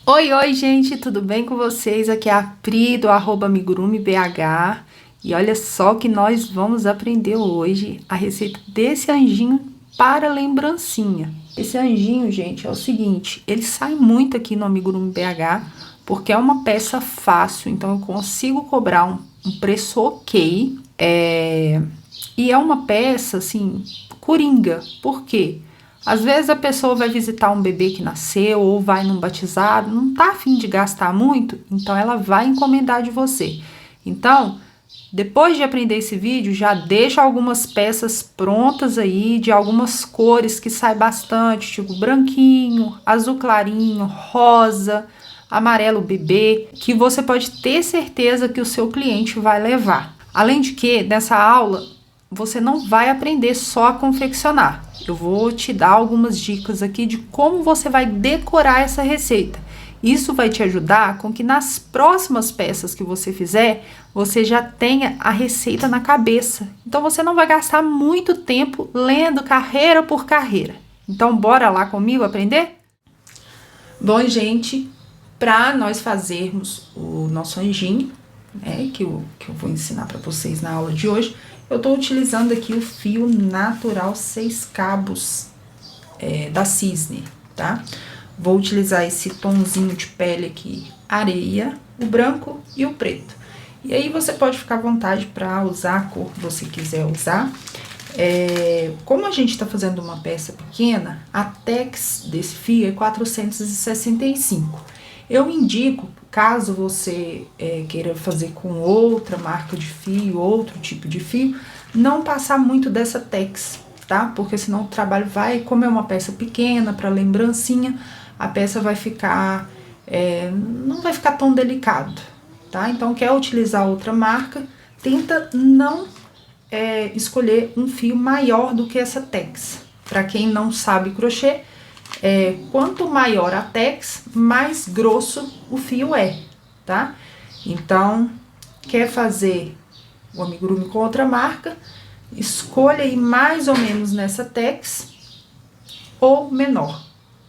Oi, oi, gente, tudo bem com vocês? Aqui é a Pri do @amigurumibh. E olha só que nós vamos aprender hoje a receita desse anjinho para lembrancinha. Esse anjinho, gente, é o seguinte, ele sai muito aqui no Amigurumi BH porque é uma peça fácil, então eu consigo cobrar um preço ok. E é uma peça, assim, coringa. Por quê? Às vezes a pessoa vai visitar um bebê que nasceu ou vai num batizado, não tá a fim de gastar muito, então ela vai encomendar de você. Então, depois de aprender esse vídeo, já deixa algumas peças prontas aí, de algumas cores que sai bastante, tipo branquinho, azul clarinho, rosa, amarelo bebê, que você pode ter certeza que o seu cliente vai levar. Além de que, nessa aula, você não vai aprender só a confeccionar. Eu vou te dar algumas dicas aqui de como você vai decorar essa receita. Isso vai te ajudar com que nas próximas peças que você fizer, você já tenha a receita na cabeça. Então você não vai gastar muito tempo lendo carreira por carreira. Então bora lá comigo aprender? Bom, gente, para nós fazermos o nosso anjinho, né, que eu vou ensinar para vocês na aula de hoje, eu estou utilizando aqui o fio natural 6 cabos da Cisne, tá? Vou utilizar esse tonzinho de pele aqui, areia, o branco e o preto. E aí você pode ficar à vontade para usar a cor que você quiser usar. Como a gente tá fazendo uma peça pequena, a tex desse fio é 465. Eu indico, caso você queira fazer com outra marca de fio, outro tipo de fio, não passar muito dessa tex, tá? Porque senão o trabalho vai, como é uma peça pequena, para lembrancinha, a peça vai ficar, não vai ficar tão delicado, tá? Então, quer utilizar outra marca, tenta não escolher um fio maior do que essa tex. Para quem não sabe crochê, quanto maior a tex, mais grosso o fio é, tá? Então, quer fazer o amigurumi com outra marca, escolha aí mais ou menos nessa tex ou menor,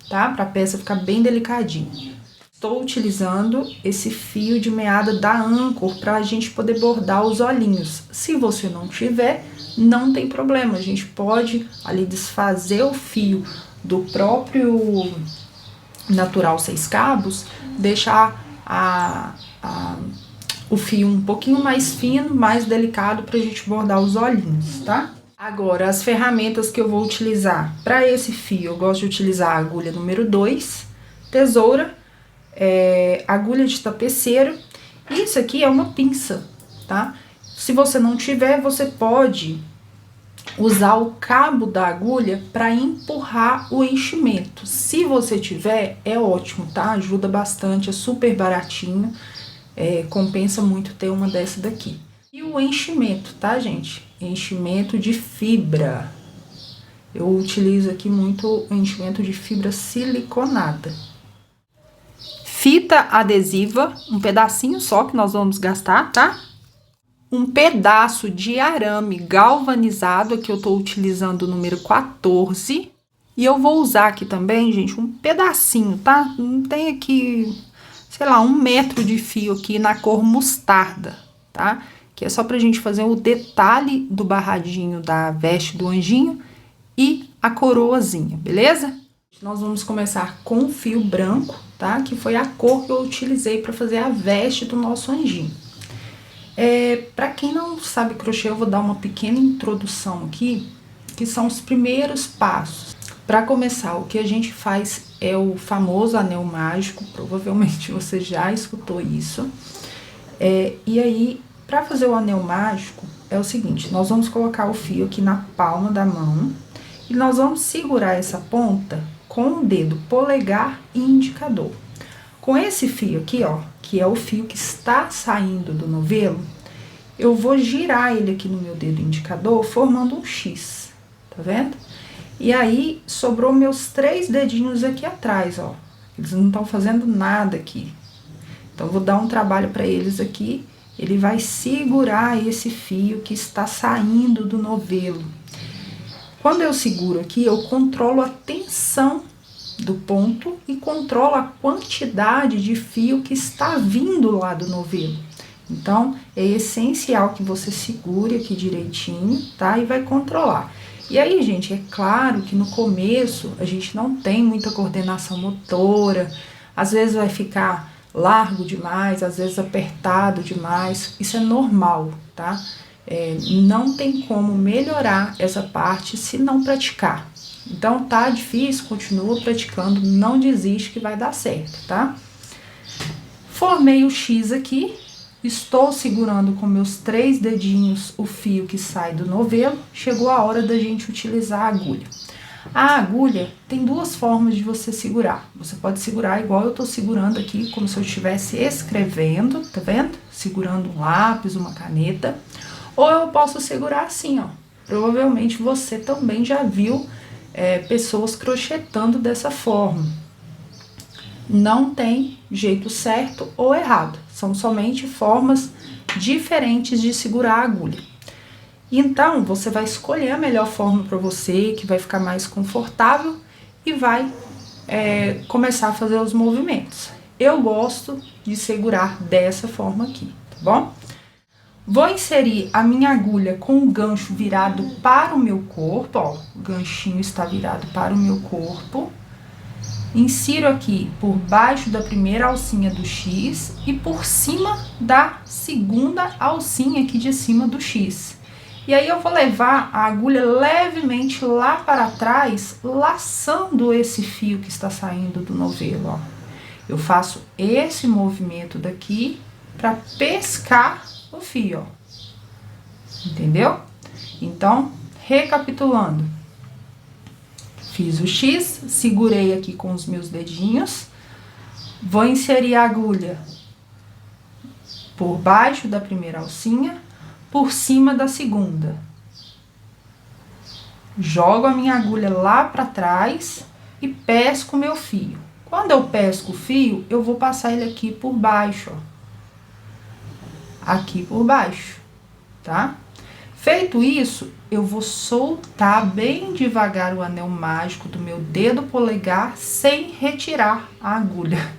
tá? Para a peça ficar bem delicadinha. Estou utilizando esse fio de meada da Anchor para a gente poder bordar os olhinhos. Se você não tiver, não tem problema, a gente pode ali desfazer o fio do próprio natural 6 cabos, deixar o fio um pouquinho mais fino, mais delicado para a gente bordar os olhinhos, tá? Agora, as ferramentas que eu vou utilizar para esse fio, eu gosto de utilizar a agulha número 2, tesoura, agulha de tapeceiro. Isso aqui é uma pinça, tá? Se você não tiver, você pode usar o cabo da agulha para empurrar o enchimento. Se você tiver, é ótimo, tá? Ajuda bastante, é super baratinho, compensa muito ter uma dessa daqui. E o enchimento, tá, gente? Enchimento de fibra. Eu utilizo aqui muito o enchimento de fibra siliconada. Fita adesiva, um pedacinho só que nós vamos gastar, tá? Um pedaço de arame galvanizado, aqui eu tô utilizando o número 14. E eu vou usar aqui também, gente, um pedacinho, tá? Não tem aqui, sei lá, 1 metro de fio aqui na cor mostarda, tá? Que é só pra gente fazer o detalhe do barradinho da veste do anjinho e a coroazinha, beleza? Nós vamos começar com o fio branco, tá? Que foi a cor que eu utilizei para fazer a veste do nosso anjinho. Para quem não sabe crochê, eu vou dar uma pequena introdução aqui, que são os primeiros passos. Para começar, o que a gente faz é o famoso anel mágico, provavelmente você já escutou isso. E aí, para fazer o anel mágico, é o seguinte, nós vamos colocar o fio aqui na palma da mão e nós vamos segurar essa ponta com o dedo polegar e indicador. Com esse fio aqui, ó, que é o fio que está saindo do novelo, eu vou girar ele aqui no meu dedo indicador, formando um X, tá vendo? E aí, sobrou meus 3 dedinhos aqui atrás, ó. Eles não estão fazendo nada aqui. Então, vou dar um trabalho para eles aqui. Ele vai segurar esse fio que está saindo do novelo. Quando eu seguro aqui, eu controlo a tensão do ponto e controla a quantidade de fio que está vindo lá do novelo. Então, é essencial que você segure aqui direitinho, tá? E vai controlar. E aí, gente, é claro que no começo a gente não tem muita coordenação motora, às vezes vai ficar largo demais, às vezes apertado demais, isso é normal, tá? Não tem como melhorar essa parte se não praticar. Então, tá difícil, continua praticando, não desiste que vai dar certo, tá? Formei o X aqui, estou segurando com meus 3 dedinhos o fio que sai do novelo, chegou a hora da gente utilizar a agulha. A agulha tem 2 formas de você segurar. Você pode segurar igual eu tô segurando aqui, como se eu estivesse escrevendo, tá vendo? Segurando um lápis, uma caneta. Ou eu posso segurar assim, ó. Provavelmente você também já viu pessoas crochetando dessa forma. Não tem jeito certo ou errado. São somente formas diferentes de segurar a agulha. Então, você vai escolher a melhor forma para você, que vai ficar mais confortável e vai começar a fazer os movimentos. Eu gosto de segurar dessa forma aqui, tá bom? Vou inserir a minha agulha com o gancho virado para o meu corpo, ó. O ganchinho está virado para o meu corpo. Insiro aqui por baixo da primeira alcinha do X e por cima da segunda alcinha aqui de cima do X. E aí eu vou levar a agulha levemente lá para trás, laçando esse fio que está saindo do novelo, ó. Eu faço esse movimento daqui para pescar o fio, ó. Entendeu? Então, recapitulando. Fiz o X, segurei aqui com os meus dedinhos. Vou inserir a agulha por baixo da primeira alcinha, por cima da segunda. Jogo a minha agulha lá para trás e pesco o meu fio. Quando eu pesco o fio, eu vou passar ele aqui por baixo, ó. Aqui por baixo, tá? Feito isso, eu vou soltar bem devagar o anel mágico do meu dedo polegar sem retirar a agulha.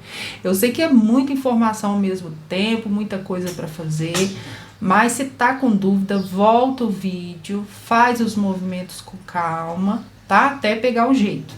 Eu sei que é muita informação ao mesmo tempo, muita coisa para fazer, mas se tá com dúvida, volta o vídeo, faz os movimentos com calma, tá? Até pegar o jeito.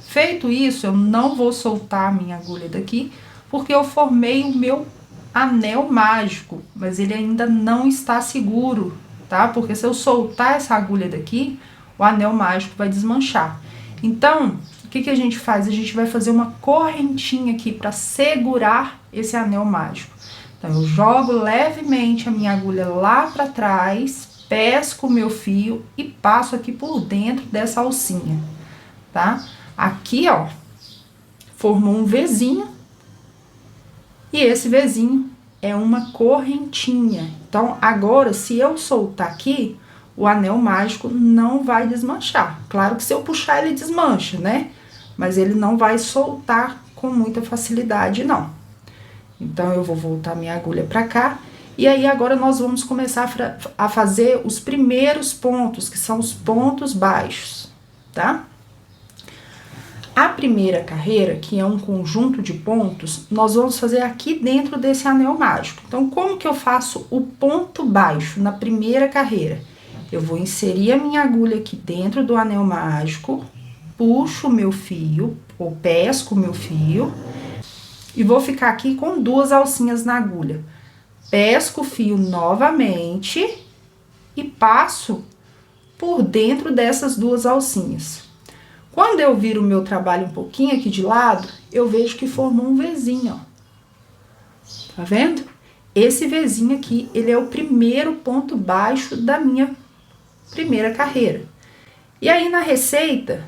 Feito isso, eu não vou soltar a minha agulha daqui, porque eu formei o meu anel mágico, mas ele ainda não está seguro, tá? Porque se eu soltar essa agulha daqui, o anel mágico vai desmanchar. Então, o que a gente faz? A gente vai fazer uma correntinha aqui para segurar esse anel mágico. Então, eu jogo levemente a minha agulha lá para trás, pesco o meu fio e passo aqui por dentro dessa alcinha, tá? Aqui, ó, formou um Vzinho e esse Vzinho é uma correntinha. Então, agora, se eu soltar aqui, o anel mágico não vai desmanchar. Claro que se eu puxar, ele desmancha, né? Mas ele não vai soltar com muita facilidade, não. Então, eu vou voltar minha agulha pra cá. E aí, agora, nós vamos começar a fazer os primeiros pontos, que são os pontos baixos, tá? A primeira carreira, que é um conjunto de pontos, nós vamos fazer aqui dentro desse anel mágico. Então, como que eu faço o ponto baixo na primeira carreira? Eu vou inserir a minha agulha aqui dentro do anel mágico, puxo o meu fio, ou pesco o meu fio, e vou ficar aqui com 2 alcinhas na agulha. Pesco o fio novamente e passo por dentro dessas 2 alcinhas. Quando eu viro o meu trabalho um pouquinho aqui de lado, eu vejo que formou um Vzinho, ó. Tá vendo? Esse Vzinho aqui, ele é o primeiro ponto baixo da minha primeira carreira. E aí, na receita,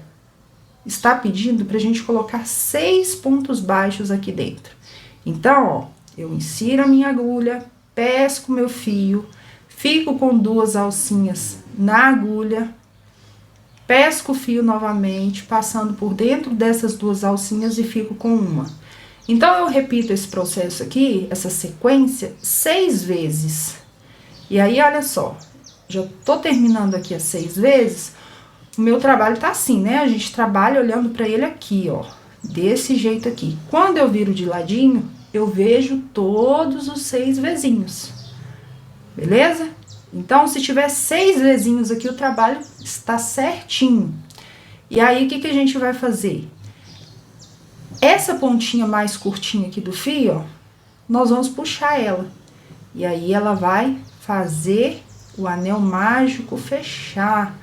está pedindo pra gente colocar 6 pontos baixos aqui dentro. Então, ó, eu insiro a minha agulha, pesco o meu fio, fico com 2 alcinhas na agulha, pesco o fio novamente, passando por dentro dessas 2 alcinhas e fico com uma. Então, eu repito esse processo aqui, essa sequência, 6 vezes. E aí, olha só, já tô terminando aqui as 6 vezes, o meu trabalho tá assim, né? A gente trabalha olhando pra ele aqui, ó. desse jeito aqui. Quando eu viro de ladinho, eu vejo todos os 6 vezinhos, beleza? Então, se tiver 6 vezinhos aqui, o trabalho está certinho. E aí, o que a gente vai fazer? Essa pontinha mais curtinha aqui do fio, ó, nós vamos puxar ela. E aí, ela vai fazer o anel mágico fechar.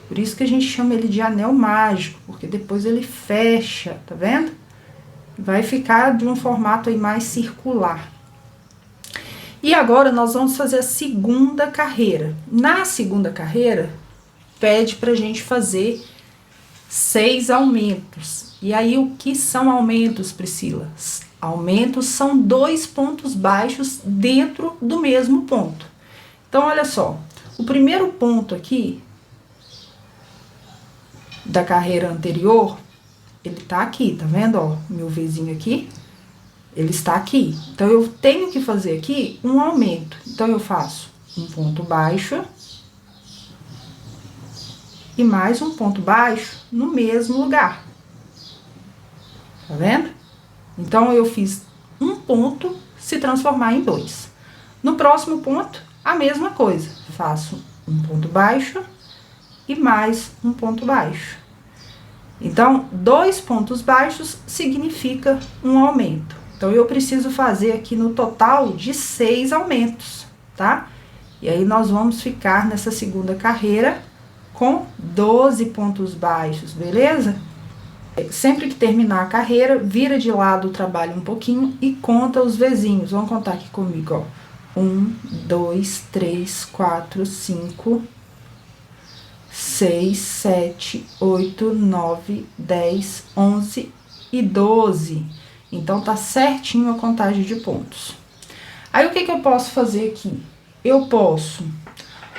Por isso que a gente chama ele de anel mágico, porque depois ele fecha, tá vendo? Vai ficar de um formato aí mais circular. E agora, nós vamos fazer a segunda carreira. Na segunda carreira, pede pra gente fazer 6 aumentos. E aí, o que são aumentos, Priscila? Aumentos são 2 pontos baixos dentro do mesmo ponto. Então, olha só. O primeiro ponto aqui da carreira anterior, ele tá aqui, tá vendo, ó? Meu Vzinho aqui, ele está aqui. Então, eu tenho que fazer aqui um aumento. Então, eu faço um ponto baixo e mais um ponto baixo no mesmo lugar. Tá vendo? Então, eu fiz um ponto se transformar em 2. No próximo ponto, a mesma coisa. Faço um ponto baixo e mais um ponto baixo. Então, 2 pontos baixos significa um aumento. Então, eu preciso fazer aqui no total de 6 aumentos, tá? E aí, nós vamos ficar nessa segunda carreira com 12 pontos baixos, beleza? Sempre que terminar a carreira, vira de lado o trabalho um pouquinho e conta os vezinhos. Vamos contar aqui comigo, ó. 1, 2, 3, 4, 5, 6, 7, 8, 9, 10, 11 e 12. Então, tá certinho a contagem de pontos. Aí, o que eu posso fazer aqui? Eu posso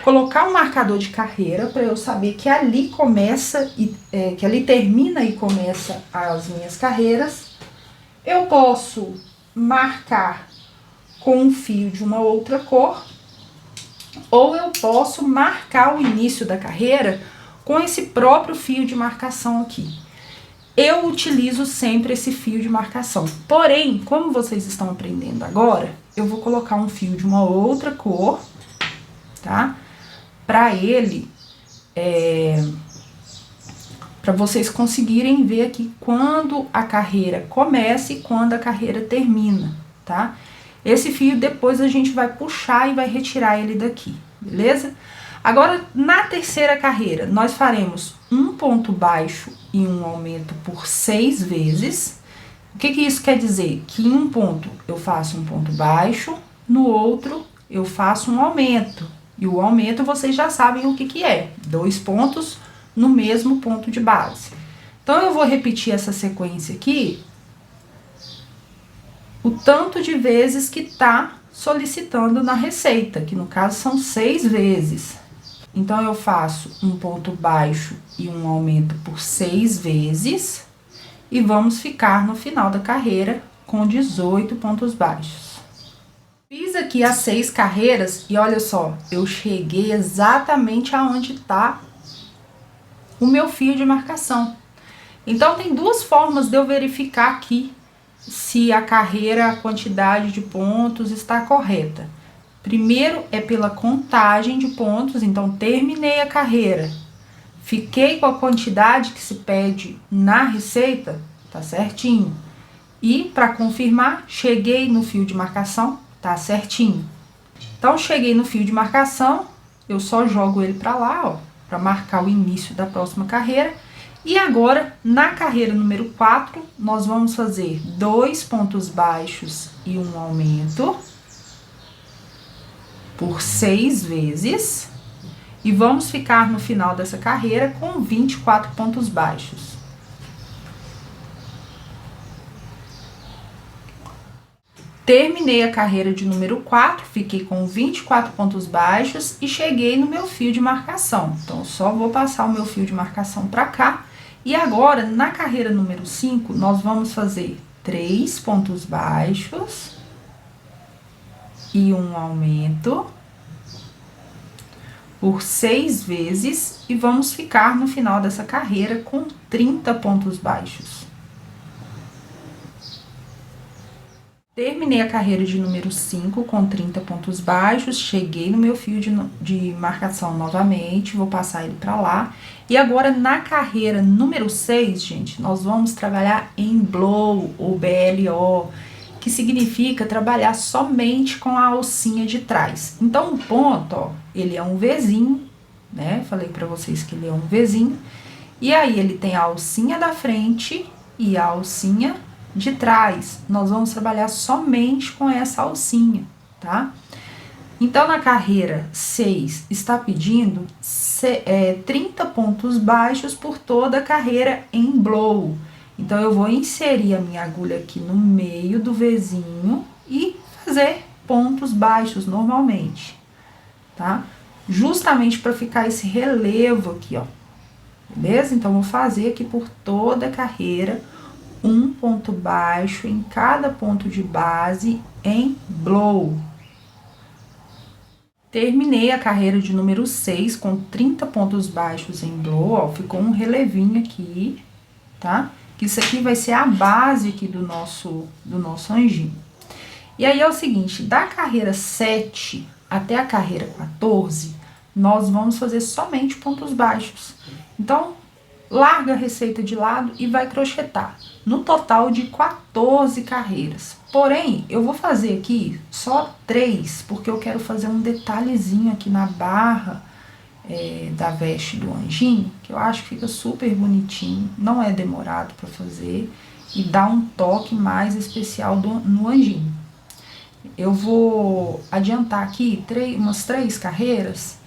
colocar um marcador de carreira para eu saber que ali começa, que ali termina e começa as minhas carreiras. Eu posso marcar com um fio de uma outra cor, ou eu posso marcar o início da carreira com esse próprio fio de marcação aqui. Eu utilizo sempre esse fio de marcação. Porém, como vocês estão aprendendo agora, eu vou colocar um fio de uma outra cor, tá? Para ele, para vocês conseguirem ver aqui quando a carreira começa e quando a carreira termina, tá? Esse fio depois a gente vai puxar e vai retirar ele daqui, beleza? Agora, na terceira carreira, nós faremos um ponto baixo e um aumento por 6 vezes. O que isso quer dizer? Que em um ponto eu faço um ponto baixo, no outro eu faço um aumento. E o aumento vocês já sabem o que é. 2 pontos no mesmo ponto de base. Então, eu vou repetir essa sequência aqui o tanto de vezes que tá solicitando na receita, que no caso são 6 vezes. Então, eu faço um ponto baixo e um aumento por 6 vezes. E vamos ficar no final da carreira com 18 pontos baixos. Fiz aqui as 6 carreiras e olha só, eu cheguei exatamente aonde tá o meu fio de marcação. Então, tem 2 formas de eu verificar aqui se a carreira, a quantidade de pontos está correta. Primeiro é pela contagem de pontos, então terminei a carreira, fiquei com a quantidade que se pede na receita, tá certinho. E para confirmar, cheguei no fio de marcação, tá certinho. Então, cheguei no fio de marcação, eu só jogo ele para lá, ó, para marcar o início da próxima carreira. E agora, na carreira número 4, nós vamos fazer 2 pontos baixos e um aumento por 6 vezes. E vamos ficar no final dessa carreira com 24 pontos baixos. Terminei a carreira de número 4, fiquei com 24 pontos baixos e cheguei no meu fio de marcação. Então, só vou passar o meu fio de marcação para cá. E agora, na carreira número 5, nós vamos fazer 3 pontos baixos e um aumento por 6 vezes e vamos ficar no final dessa carreira com 30 pontos baixos. Terminei a carreira de número 5 com 30 pontos baixos, cheguei no meu fio de marcação novamente, vou passar ele para lá. E agora na carreira número 6, gente, nós vamos trabalhar em blow ou BLO, que significa trabalhar somente com a alcinha de trás. Então o ponto, ó, ele é um Vzinho, né? Falei para vocês que ele é um Vzinho. E aí ele tem a alcinha da frente e a alcinha de trás. Nós vamos trabalhar somente com essa alcinha, tá? Então, na carreira 6, está pedindo 30 pontos baixos por toda a carreira em blow. Então, eu vou inserir a minha agulha aqui no meio do Vzinho e fazer pontos baixos normalmente, tá? Justamente para ficar esse relevo aqui, ó. Beleza? Então, vou fazer aqui por toda a carreira um ponto baixo em cada ponto de base em blow. Terminei a carreira de número 6 com 30 pontos baixos em blow, ó, ficou um relevinho aqui, tá? Que isso aqui vai ser a base aqui do nosso anjinho. E aí é o seguinte, da carreira 7 até a carreira 14, nós vamos fazer somente pontos baixos. Então, larga a receita de lado e vai crochetar, no total de 14 carreiras. Porém, eu vou fazer aqui só 3, porque eu quero fazer um detalhezinho aqui na barra da veste do anjinho, que eu acho que fica super bonitinho, não é demorado para fazer e dá um toque mais especial no anjinho. Eu vou adiantar aqui umas 3 carreiras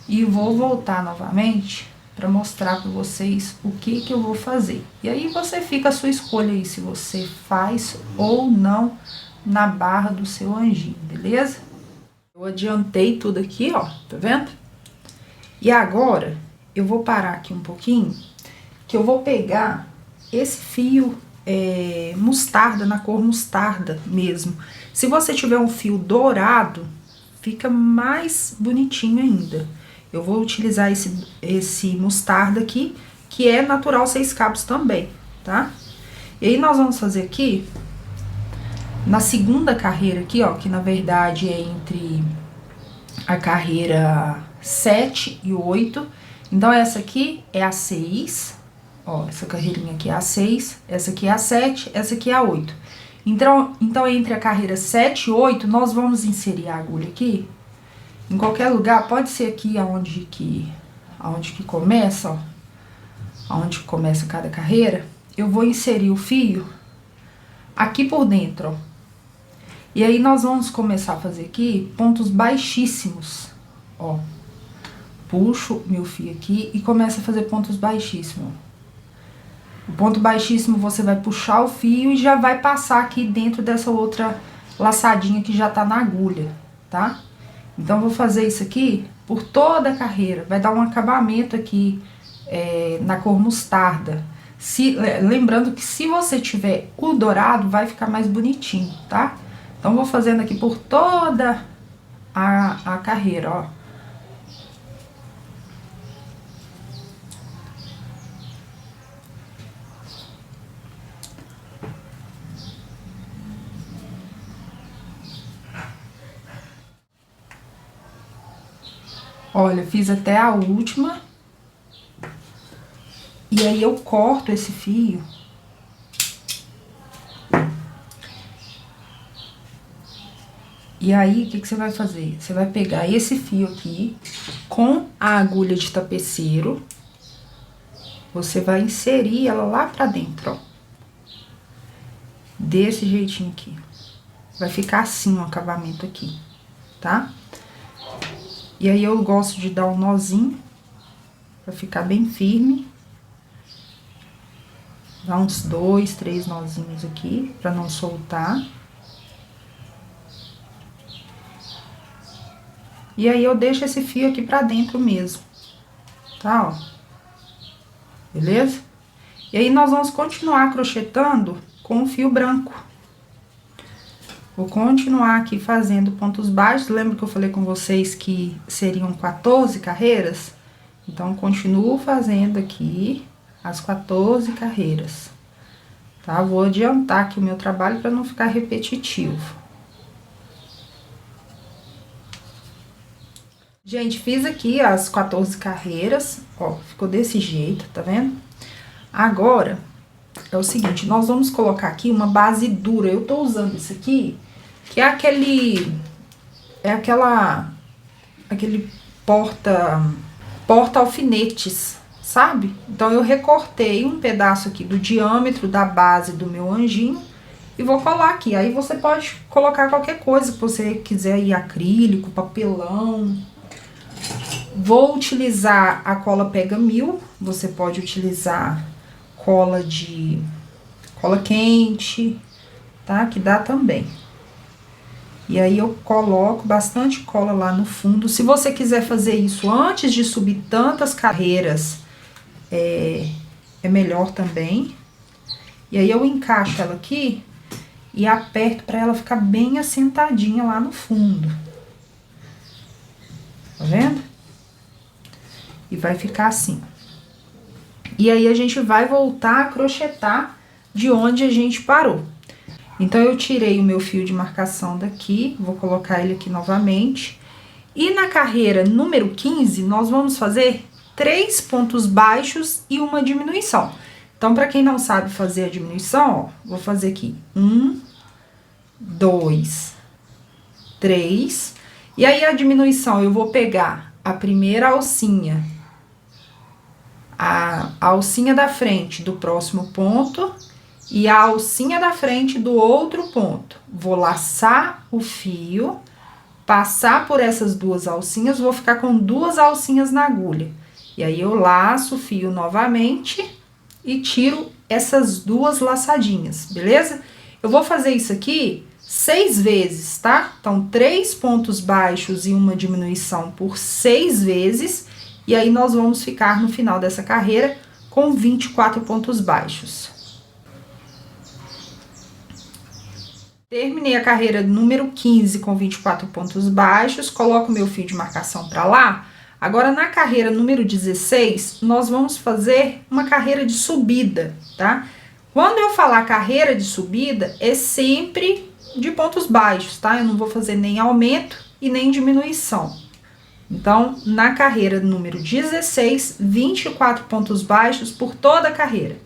e vou voltar novamente para mostrar para vocês o que eu vou fazer. E aí você fica a sua escolha aí, se você faz ou não na barra do seu anjinho, beleza? Eu adiantei tudo aqui, ó, tá vendo? E agora, eu vou parar aqui um pouquinho, que eu vou pegar esse fio mostarda, na cor mostarda mesmo. Se você tiver um fio dourado, fica mais bonitinho ainda. Eu vou utilizar esse mostarda aqui, que é natural 6 cabos também, tá? E aí, nós vamos fazer aqui, na segunda carreira aqui, ó, que na verdade é entre a carreira 7 e 8. Então, essa aqui é a 6, ó, essa carreirinha aqui é a 6, essa aqui é a 7, essa aqui é a 8. Então entre a carreira 7 e 8, nós vamos inserir a agulha aqui, em qualquer lugar, pode ser aqui aonde que começa, ó, aonde começa cada carreira, eu vou inserir o fio aqui por dentro, ó. E aí, nós vamos começar a fazer aqui pontos baixíssimos, ó. Puxo meu fio aqui e começo a fazer pontos baixíssimos. O ponto baixíssimo, você vai puxar o fio e já vai passar aqui dentro dessa outra laçadinha que já tá na agulha, tá? Então, vou fazer isso aqui por toda a carreira. Vai dar um acabamento aqui na cor mostarda. Lembrando que se você tiver o dourado, vai ficar mais bonitinho, tá? Então, vou fazendo aqui por toda a carreira, ó. Olha, fiz até a última. E aí, eu corto esse fio. E aí, o que você vai fazer? Você vai pegar esse fio aqui, com a agulha de tapeceiro. Você vai inserir ela lá pra dentro, ó. Desse jeitinho aqui. Vai ficar assim o acabamento aqui, tá? E aí, eu gosto de dar um nozinho, pra ficar bem firme. Dá uns 2, 3 nozinhos aqui, pra não soltar. E aí, eu deixo esse fio aqui pra dentro mesmo, tá, ó? Beleza? E aí, nós vamos continuar crochetando com o fio branco. Vou continuar aqui fazendo pontos baixos. Lembra que eu falei com vocês que seriam 14 carreiras? Então, continuo fazendo aqui as 14 carreiras, tá? Vou adiantar aqui o meu trabalho para não ficar repetitivo. Gente, fiz aqui as 14 carreiras, ó, ficou desse jeito, tá vendo? Agora, é o seguinte, nós vamos colocar aqui uma base dura. Eu tô usando isso aqui, que é aquele porta-alfinetes, sabe? Então, eu recortei um pedaço aqui do diâmetro da base do meu anjinho e vou colar aqui. Aí, você pode colocar qualquer coisa que você quiser aí, acrílico, papelão. Vou utilizar a cola Pega Mil, você pode utilizar cola quente, tá? Que dá também. E aí, eu coloco bastante cola lá no fundo. Se você quiser fazer isso antes de subir tantas carreiras, é melhor também. E aí, eu encaixo ela aqui e aperto pra ela ficar bem assentadinha lá no fundo. Tá vendo? E vai ficar assim. E aí, a gente vai voltar a crochetar de onde a gente parou. Então, eu tirei o meu fio de marcação daqui, vou colocar ele aqui novamente. E na carreira número 15, nós vamos fazer 3 pontos baixos e uma diminuição. Então, para quem não sabe fazer a diminuição, ó, vou fazer aqui 1, 2, 3. E aí, a diminuição, eu vou pegar a primeira alcinha, a alcinha da frente do próximo ponto e a alcinha da frente do outro ponto. Vou laçar o fio, passar por essas duas alcinhas, vou ficar com 2 alcinhas na agulha. E aí, eu laço o fio novamente e tiro essas 2 laçadinhas, beleza? Eu vou fazer isso aqui 6 vezes, tá? Então, 3 pontos baixos e uma diminuição por 6 vezes. E aí, nós vamos ficar no final dessa carreira com 24 pontos baixos. Terminei a carreira número 15 com 24 pontos baixos, coloco meu fio de marcação pra lá. Agora, na carreira número 16, nós vamos fazer uma carreira de subida, tá? Quando eu falar carreira de subida, é sempre de pontos baixos, tá? Eu não vou fazer nem aumento e nem diminuição. Então, na carreira número 16, 24 pontos baixos por toda a carreira.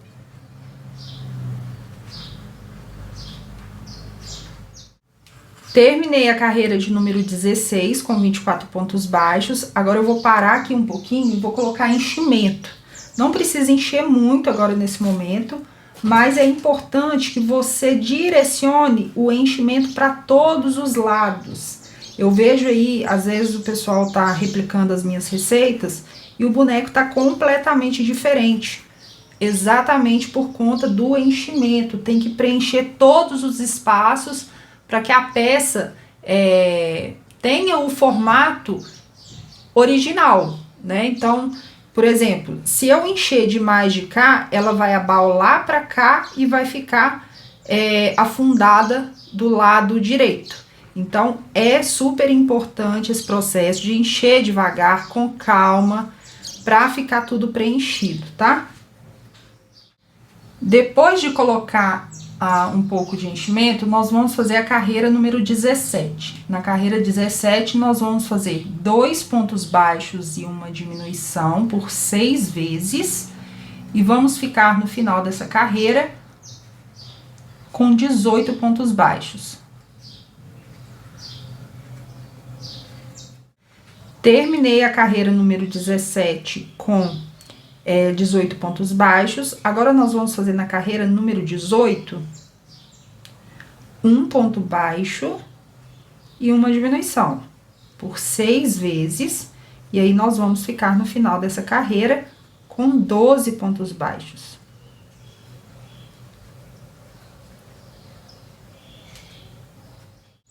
Terminei a carreira de número 16 com 24 pontos baixos. Agora, eu vou parar aqui um pouquinho e vou colocar enchimento. Não precisa encher muito agora nesse momento, mas é importante que você direcione o enchimento para todos os lados. Eu vejo aí, às vezes o pessoal tá replicando as minhas receitas e o boneco tá completamente diferente. Exatamente por conta do enchimento. Tem que preencher todos os espaços para que a peça tenha o formato original, né? Então, por exemplo, se eu encher demais de cá, ela vai abaular para cá e vai ficar afundada do lado direito. Então, é super importante esse processo de encher devagar, com calma, para ficar tudo preenchido, tá? Depois de colocar um pouco de enchimento, nós vamos fazer a carreira número 17. Na carreira 17, nós vamos fazer 2 pontos baixos e uma diminuição por 6 vezes. E vamos ficar no final dessa carreira com 18 pontos baixos. Terminei a carreira número 17 com 18 pontos baixos. Agora, nós vamos fazer na carreira número 18, um ponto baixo e uma diminuição por 6 vezes. E aí, nós vamos ficar no final dessa carreira com 12 pontos baixos.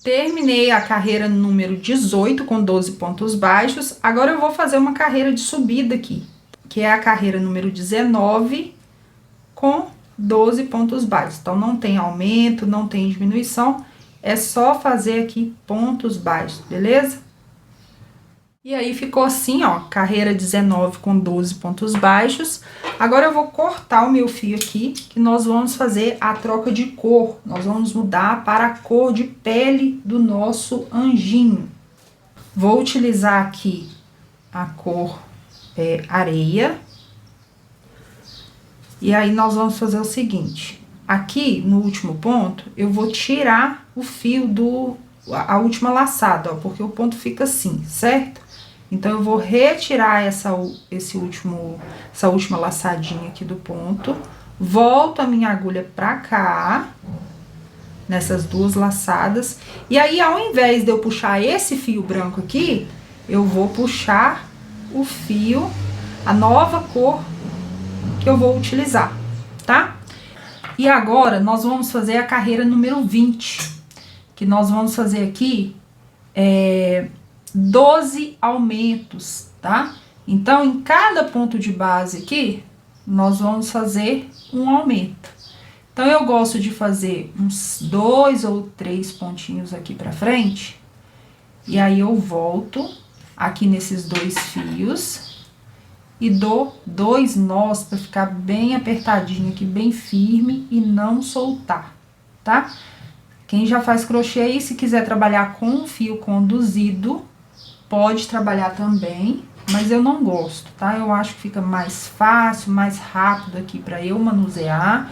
Terminei a carreira número 18 com 12 pontos baixos. Agora, eu vou fazer uma carreira de subida aqui, que é a carreira número 19 com 12 pontos baixos. Então, não tem aumento, não tem diminuição, é só fazer aqui pontos baixos, beleza? E aí ficou assim, ó, carreira 19 com 12 pontos baixos. Agora eu vou cortar o meu fio aqui, que nós vamos fazer a troca de cor. Nós vamos mudar para a cor de pele do nosso anjinho. Vou utilizar aqui a cor areia. E aí nós vamos fazer o seguinte, aqui no último ponto, eu vou tirar o fio a última laçada, ó, porque o ponto fica assim, certo? Então, eu vou retirar essa última laçadinha aqui do ponto, volto a minha agulha pra cá, nessas duas laçadas, e aí, ao invés de eu puxar esse fio branco aqui, eu vou puxar o fio, a nova cor que eu vou utilizar, tá? E agora, nós vamos fazer a carreira número 20, que nós vamos fazer aqui, 12 aumentos, tá? Então, em cada ponto de base aqui, nós vamos fazer um aumento. Então, eu gosto de fazer uns 2 ou 3 pontinhos aqui pra frente. E aí, eu volto aqui nesses 2 fios e dou 2 nós pra ficar bem apertadinho aqui, bem firme e não soltar, tá? Quem já faz crochê aí, se quiser trabalhar com fio conduzido, pode trabalhar também, mas eu não gosto, tá? Eu acho que fica mais fácil, mais rápido aqui pra eu manusear.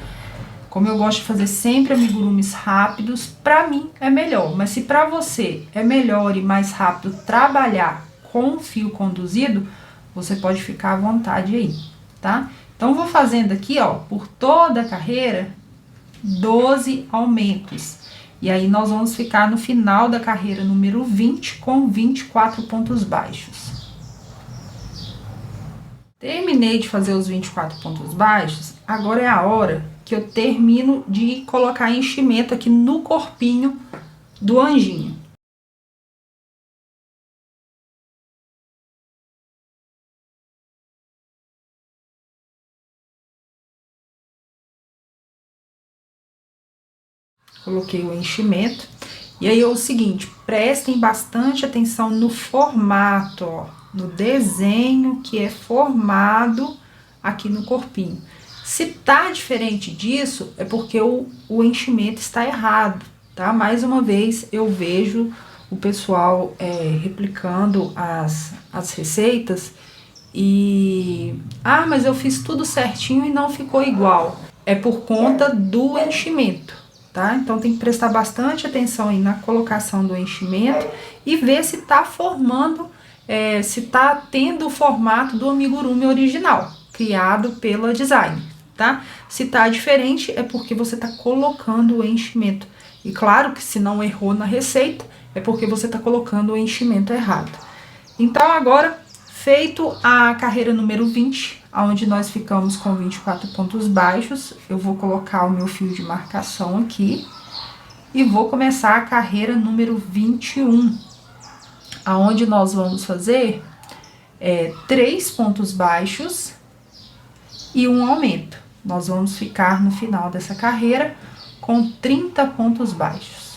Como eu gosto de fazer sempre amigurumis rápidos, pra mim é melhor. Mas se pra você é melhor e mais rápido trabalhar com fio conduzido, você pode ficar à vontade aí, tá? Então, vou fazendo aqui, ó, por toda a carreira, 12 aumentos. E aí, nós vamos ficar no final da carreira número 20 com 24 pontos baixos. Terminei de fazer os 24 pontos baixos, agora é a hora que eu termino de colocar enchimento aqui no corpinho do anjinho. Coloquei o enchimento. E aí é o seguinte, prestem bastante atenção no formato, ó, no desenho que é formado aqui no corpinho. Se tá diferente disso, é porque o enchimento está errado, tá? Mais uma vez, eu vejo o pessoal replicando as receitas e... Ah, mas eu fiz tudo certinho e não ficou igual. É por conta do enchimento. Tá? Então, tem que prestar bastante atenção aí na colocação do enchimento e ver se tá formando, se tá tendo o formato do amigurumi original, criado pela design, tá? Se tá diferente, é porque você tá colocando o enchimento. E claro que se não errou na receita, é porque você tá colocando o enchimento errado. Então, agora, feito a carreira número 20, onde nós ficamos com 24 pontos baixos, eu vou colocar o meu fio de marcação aqui e vou começar a carreira número 21, aonde nós vamos fazer 3 pontos baixos e um aumento. Nós vamos ficar no final dessa carreira com 30 pontos baixos.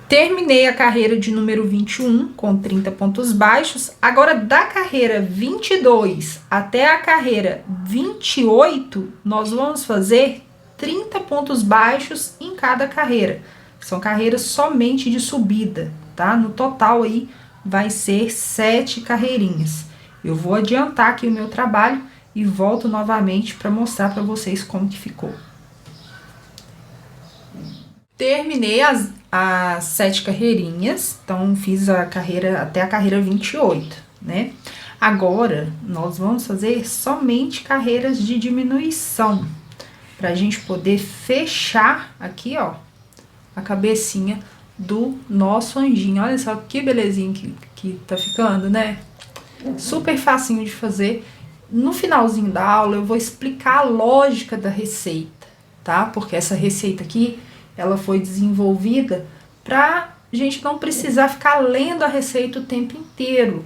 Terminei a carreira de número 21 com 30 pontos baixos. Agora, da carreira 22 até a carreira 28, nós vamos fazer 30 pontos baixos em cada carreira. São carreiras somente de subida, tá? No total aí vai ser 7 carreirinhas. Eu vou adiantar aqui o meu trabalho e volto novamente para mostrar para vocês como que ficou. Terminei as 7 carreirinhas, então fiz a carreira até a carreira 28, né? Agora, nós vamos fazer somente carreiras de diminuição, pra gente poder fechar aqui, ó, a cabecinha do nosso anjinho. Olha só que belezinha que tá ficando, né? Super facinho de fazer. No finalzinho da aula, eu vou explicar a lógica da receita, tá? Porque essa receita aqui, ela foi desenvolvida pra gente não precisar ficar lendo a receita o tempo inteiro.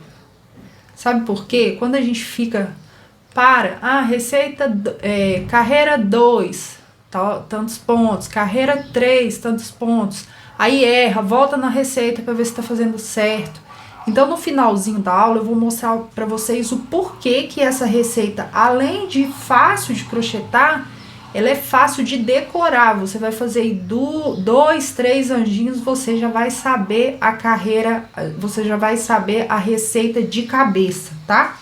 Sabe por quê? Quando a gente fica receita, carreira 2, tantos pontos, carreira 3, tantos pontos. aí erra, volta na receita para ver se tá fazendo certo. Então, no finalzinho da aula, eu vou mostrar para vocês o porquê que essa receita, além de fácil de crochetar, ela é fácil de decorar. Você vai fazer 2, 3 anjinhos, você já vai saber a carreira, você já vai saber a receita de cabeça, tá?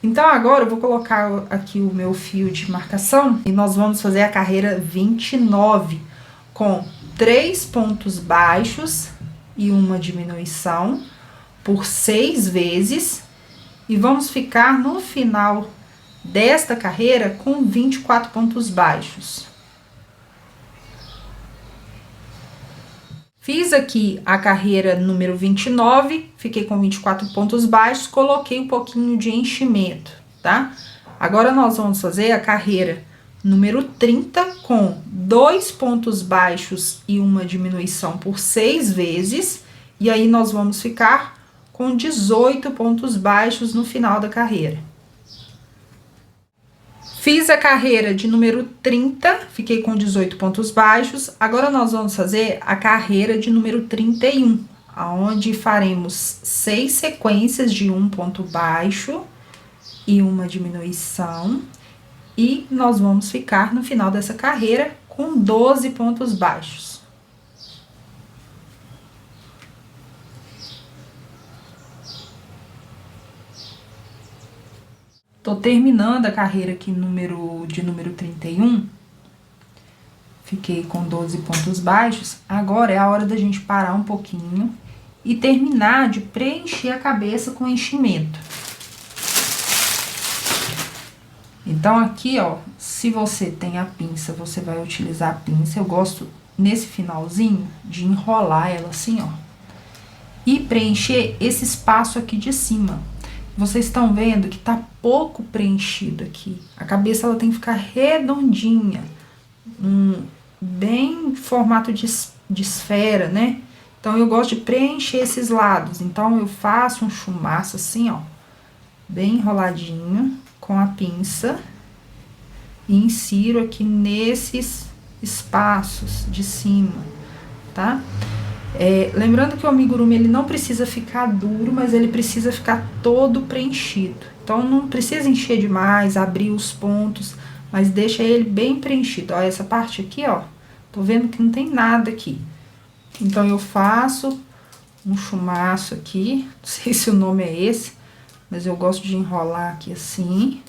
Então, agora eu vou colocar aqui o meu fio de marcação e nós vamos fazer a carreira 29 com 3 pontos baixos e uma diminuição por 6 vezes, e vamos ficar no final desta carreira com 24 pontos baixos. Fiz aqui a carreira número 29, fiquei com 24 pontos baixos, coloquei um pouquinho de enchimento, tá? Agora nós vamos fazer a carreira número 30 com 2 pontos baixos e uma diminuição por 6 vezes, e aí nós vamos ficar com 18 pontos baixos no final da carreira. Fiz a carreira de número 30, fiquei com 18 pontos baixos. Agora nós vamos fazer a carreira de número 31, aonde faremos 6 sequências de 1 ponto baixo e uma diminuição. E nós vamos ficar no final dessa carreira com 12 pontos baixos. Tô terminando a carreira aqui de número 31. Fiquei com 12 pontos baixos. Agora é a hora da gente parar um pouquinho e terminar de preencher a cabeça com enchimento. Então, aqui, ó, se você tem a pinça, você vai utilizar a pinça. Eu gosto, nesse finalzinho, de enrolar ela assim, ó. E preencher esse espaço aqui de cima. Vocês estão vendo que tá pouco preenchido aqui. A cabeça, ela tem que ficar redondinha. Bem formato de esfera, né? Então, eu gosto de preencher esses lados. Então, eu faço um chumaço assim, ó. Bem enroladinho, com a pinça. E insiro aqui nesses espaços de cima, tá? Lembrando que o amigurumi, ele não precisa ficar duro, mas ele precisa ficar todo preenchido. Então, não precisa encher demais, abrir os pontos, mas deixa ele bem preenchido. Ó, essa parte aqui, ó, tô vendo que não tem nada aqui. Então, eu faço um chumaço aqui, não sei se o nome é esse, mas eu gosto de enrolar aqui assim,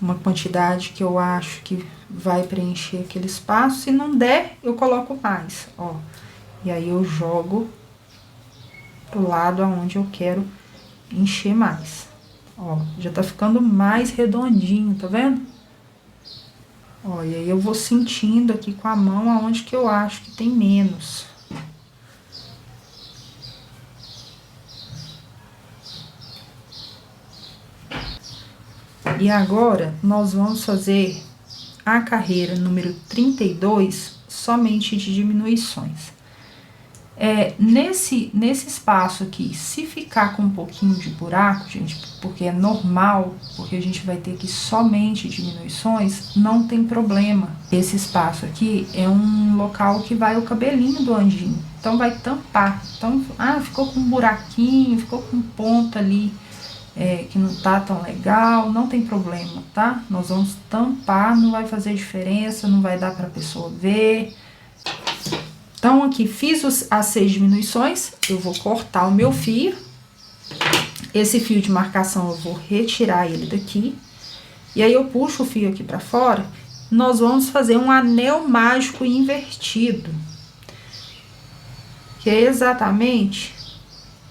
uma quantidade que eu acho que vai preencher aquele espaço. Se não der, eu coloco mais, ó. E aí, eu jogo pro lado aonde eu quero encher mais. Ó, já tá ficando mais redondinho, tá vendo? Ó, e aí eu vou sentindo aqui com a mão aonde que eu acho que tem menos. E agora, nós vamos fazer a carreira número 32 somente de diminuições. Nesse espaço aqui, se ficar com um pouquinho de buraco, gente, porque é normal, porque a gente vai ter aqui somente diminuições, não tem problema. Esse espaço aqui é um local que vai o cabelinho do anjinho, então vai tampar. Então, ficou com um buraquinho, ficou com um ponto ali que não tá tão legal, não tem problema, tá? Nós vamos tampar, não vai fazer diferença, não vai dar pra pessoa ver. Então, aqui, fiz as 6 diminuições, eu vou cortar o meu fio. Esse fio de marcação, eu vou retirar ele daqui. E aí, eu puxo o fio aqui pra fora. Nós vamos fazer um anel mágico invertido. Que é exatamente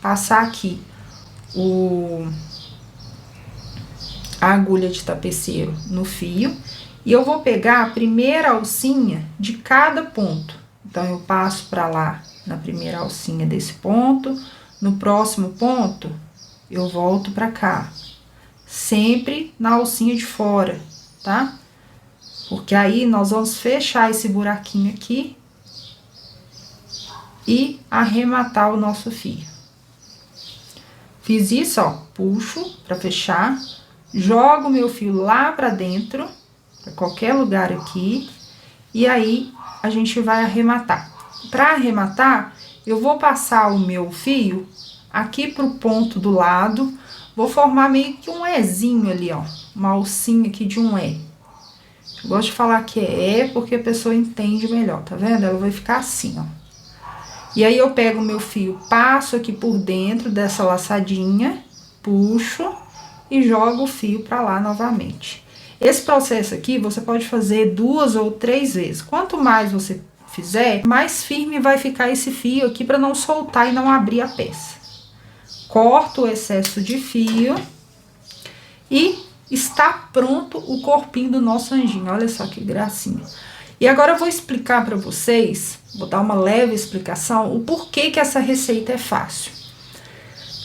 passar aqui a agulha de tapeceiro no fio. E eu vou pegar a primeira alcinha de cada ponto. Então, eu passo pra lá na primeira alcinha desse ponto. No próximo ponto, eu volto pra cá. Sempre na alcinha de fora, tá? Porque aí, nós vamos fechar esse buraquinho aqui e arrematar o nosso fio. Fiz isso, ó, puxo pra fechar, jogo o meu fio lá pra dentro, pra qualquer lugar aqui, e aí a gente vai arrematar. para arrematar, eu vou passar o meu fio aqui pro ponto do lado, vou formar meio que um Ezinho ali, ó, uma alcinha aqui de um E. Eu gosto de falar que é E porque a pessoa entende melhor, tá vendo? Ela vai ficar assim, ó. E aí eu pego o meu fio, passo aqui por dentro dessa laçadinha, puxo e jogo o fio pra lá novamente. Esse processo aqui você pode fazer 2 ou 3 vezes. Quanto mais você fizer, mais firme vai ficar esse fio aqui para não soltar e não abrir a peça. Corto o excesso de fio e está pronto o corpinho do nosso anjinho. Olha só que gracinha. E agora eu vou explicar para vocês, vou dar uma leve explicação, o porquê que essa receita é fácil.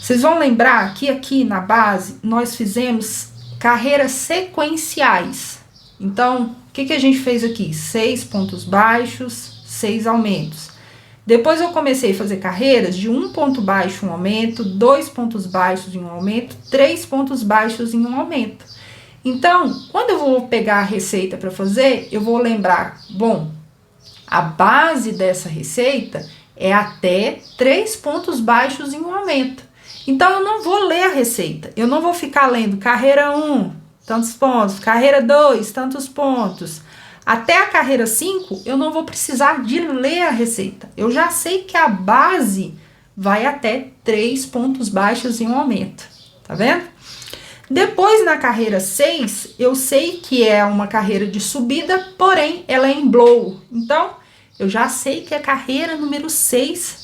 Vocês vão lembrar que aqui na base nós fizemos carreiras sequenciais. Então, o que a gente fez aqui? 6 pontos baixos, 6 aumentos. Depois eu comecei a fazer carreiras de 1 ponto baixo, um aumento, 2 pontos baixos em um aumento, 3 pontos baixos em um aumento. Então, quando eu vou pegar a receita para fazer, eu vou lembrar, bom, a base dessa receita é até 3 pontos baixos em um aumento. Então, eu não vou ler a receita, eu não vou ficar lendo carreira 1, tantos pontos, carreira 2, tantos pontos. Até a carreira 5, eu não vou precisar de ler a receita. Eu já sei que a base vai até 3 pontos baixos em um aumento, tá vendo? Depois, na carreira 6, eu sei que é uma carreira de subida, porém, ela é em blow. Então, eu já sei que a carreira número 6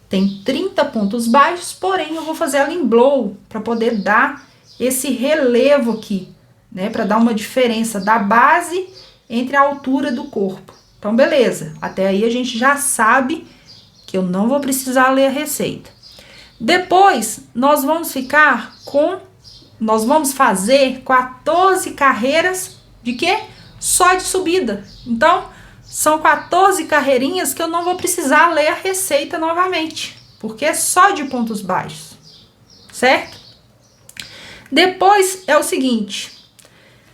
tem 30 pontos baixos, porém, eu vou fazer ela em blow, para poder dar esse relevo aqui, né? Para dar uma diferença da base entre a altura do corpo. Então, beleza. Até aí, a gente já sabe que eu não vou precisar ler a receita. Depois, nós vamos fazer 14 carreiras de quê? Só de subida. Então, são 14 carreirinhas que eu não vou precisar ler a receita novamente, porque é só de pontos baixos, certo? Depois é o seguinte,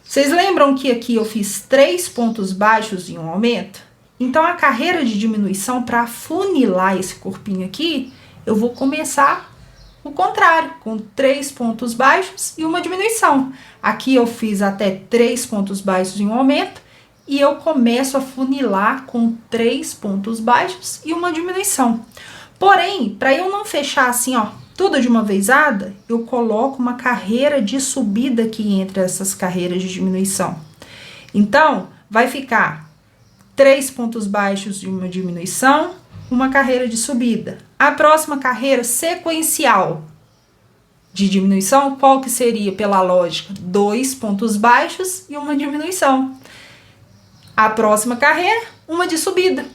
vocês lembram que aqui eu fiz 3 pontos baixos e um aumento? Então, a carreira de diminuição, para afunilar esse corpinho aqui, eu vou começar o contrário, com 3 pontos baixos e uma diminuição. Aqui eu fiz até 3 pontos baixos e um aumento, e eu começo a funilar com 3 pontos baixos e uma diminuição. Porém, para eu não fechar assim, ó, tudo de uma vezada, eu coloco uma carreira de subida aqui entre essas carreiras de diminuição. Então, vai ficar 3 pontos baixos e uma diminuição, uma carreira de subida. A próxima carreira sequencial de diminuição, qual que seria, pela lógica? 2 pontos baixos e uma diminuição. A próxima carreira, uma de subida.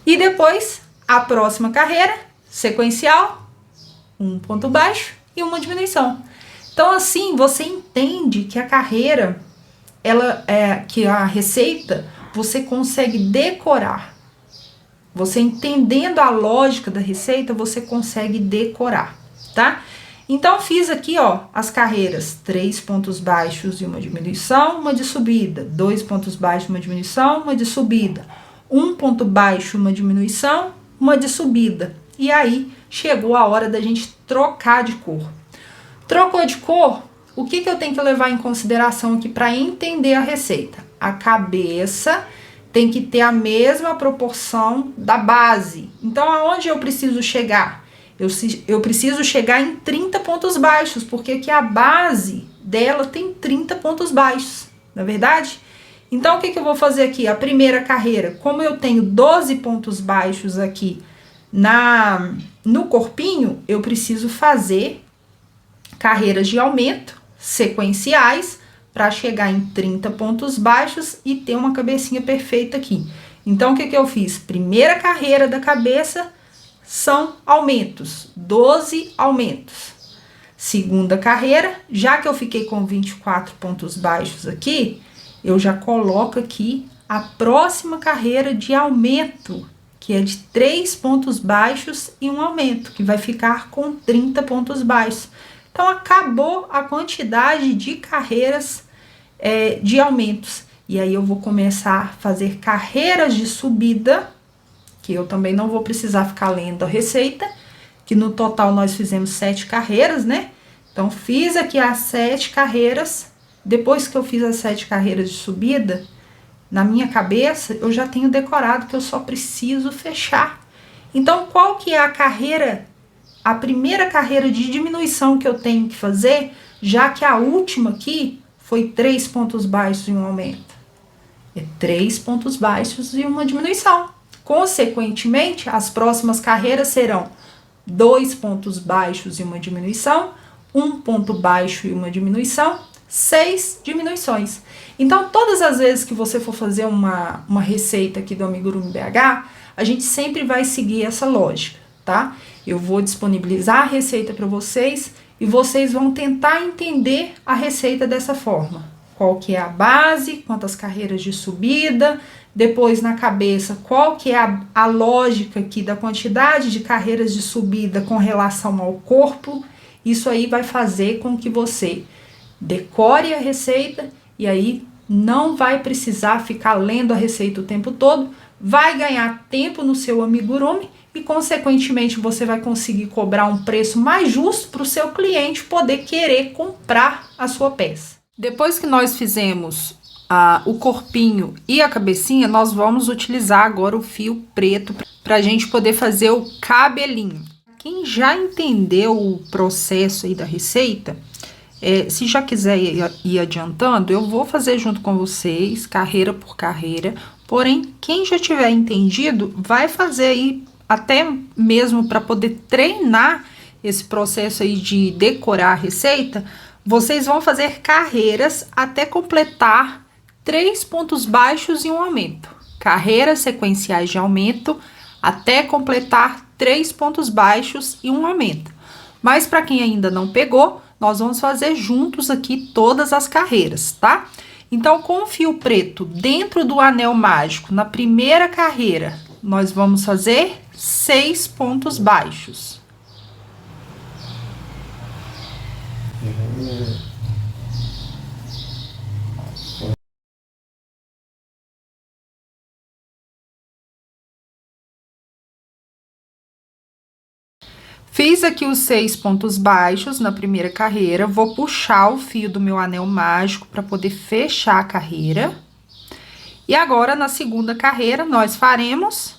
E depois, a próxima carreira sequencial, 1 ponto baixo e uma diminuição. Então, assim, você entende que a carreira, que a receita, você consegue decorar. Você entendendo a lógica da receita, você consegue decorar, tá? Então, fiz aqui, ó, as carreiras, 3 pontos baixos e uma diminuição, uma de subida, 2 pontos baixos, uma diminuição, uma de subida, 1 ponto baixo, uma diminuição, uma de subida. E aí, chegou a hora da gente trocar de cor. Trocou de cor, o que eu tenho que levar em consideração aqui para entender a receita? A cabeça tem que ter a mesma proporção da base. Então, aonde eu preciso chegar? Eu preciso chegar em 30 pontos baixos, porque aqui a base dela tem 30 pontos baixos, não é verdade? Então, o que eu vou fazer aqui? A primeira carreira, como eu tenho 12 pontos baixos aqui no corpinho, eu preciso fazer carreiras de aumento sequenciais para chegar em 30 pontos baixos e ter uma cabecinha perfeita aqui. Então, o que eu fiz? Primeira carreira da cabeça são aumentos, 12 aumentos. Segunda carreira, já que eu fiquei com 24 pontos baixos aqui, eu já coloco aqui a próxima carreira de aumento, que é de 3 pontos baixos e um aumento, que vai ficar com 30 pontos baixos. Então, acabou a quantidade de carreiras de aumentos. E aí eu vou começar a fazer carreiras de subida, que eu também não vou precisar ficar lendo a receita, que no total nós fizemos 7 carreiras, né? Então, fiz aqui as 7 carreiras. Depois que eu fiz as 7 carreiras de subida, na minha cabeça, eu já tenho decorado que eu só preciso fechar. Então, qual que é a carreira, a primeira carreira de diminuição que eu tenho que fazer, já que a última aqui foi 3 pontos baixos e um aumento? É 3 pontos baixos e uma diminuição. Consequentemente, as próximas carreiras serão 2 pontos baixos e uma diminuição, 1 ponto baixo e uma diminuição, 6 diminuições. Então, todas as vezes que você for fazer uma receita aqui do Amigurumi BH, a gente sempre vai seguir essa lógica, tá? Eu vou disponibilizar a receita para vocês e vocês vão tentar entender a receita dessa forma. Qual que é a base, quantas carreiras de subida, depois na cabeça qual que é a lógica aqui da quantidade de carreiras de subida com relação ao corpo. Isso aí vai fazer com que você decore a receita e aí não vai precisar ficar lendo a receita o tempo todo, vai ganhar tempo no seu amigurumi e, consequentemente, você vai conseguir cobrar um preço mais justo para o seu cliente poder querer comprar a sua peça. Depois que nós fizemos o corpinho e a cabecinha, nós vamos utilizar agora o fio preto para a gente poder fazer o cabelinho. Quem já entendeu o processo aí da receita, se já quiser ir adiantando, eu vou fazer junto com vocês, carreira por carreira. Porém, quem já tiver entendido, vai fazer aí até mesmo para poder treinar esse processo aí de decorar a receita. Vocês vão fazer carreiras até completar 3 pontos baixos e um aumento. Carreiras sequenciais de aumento até completar 3 pontos baixos e um aumento. Mas para quem ainda não pegou, nós vamos fazer juntos aqui todas as carreiras, tá? Então, com o fio preto dentro do anel mágico, na primeira carreira, nós vamos fazer 6 pontos baixos. Fiz aqui os 6 pontos baixos na primeira carreira, vou puxar o fio do meu anel mágico para poder fechar a carreira. E agora, na segunda carreira, nós faremos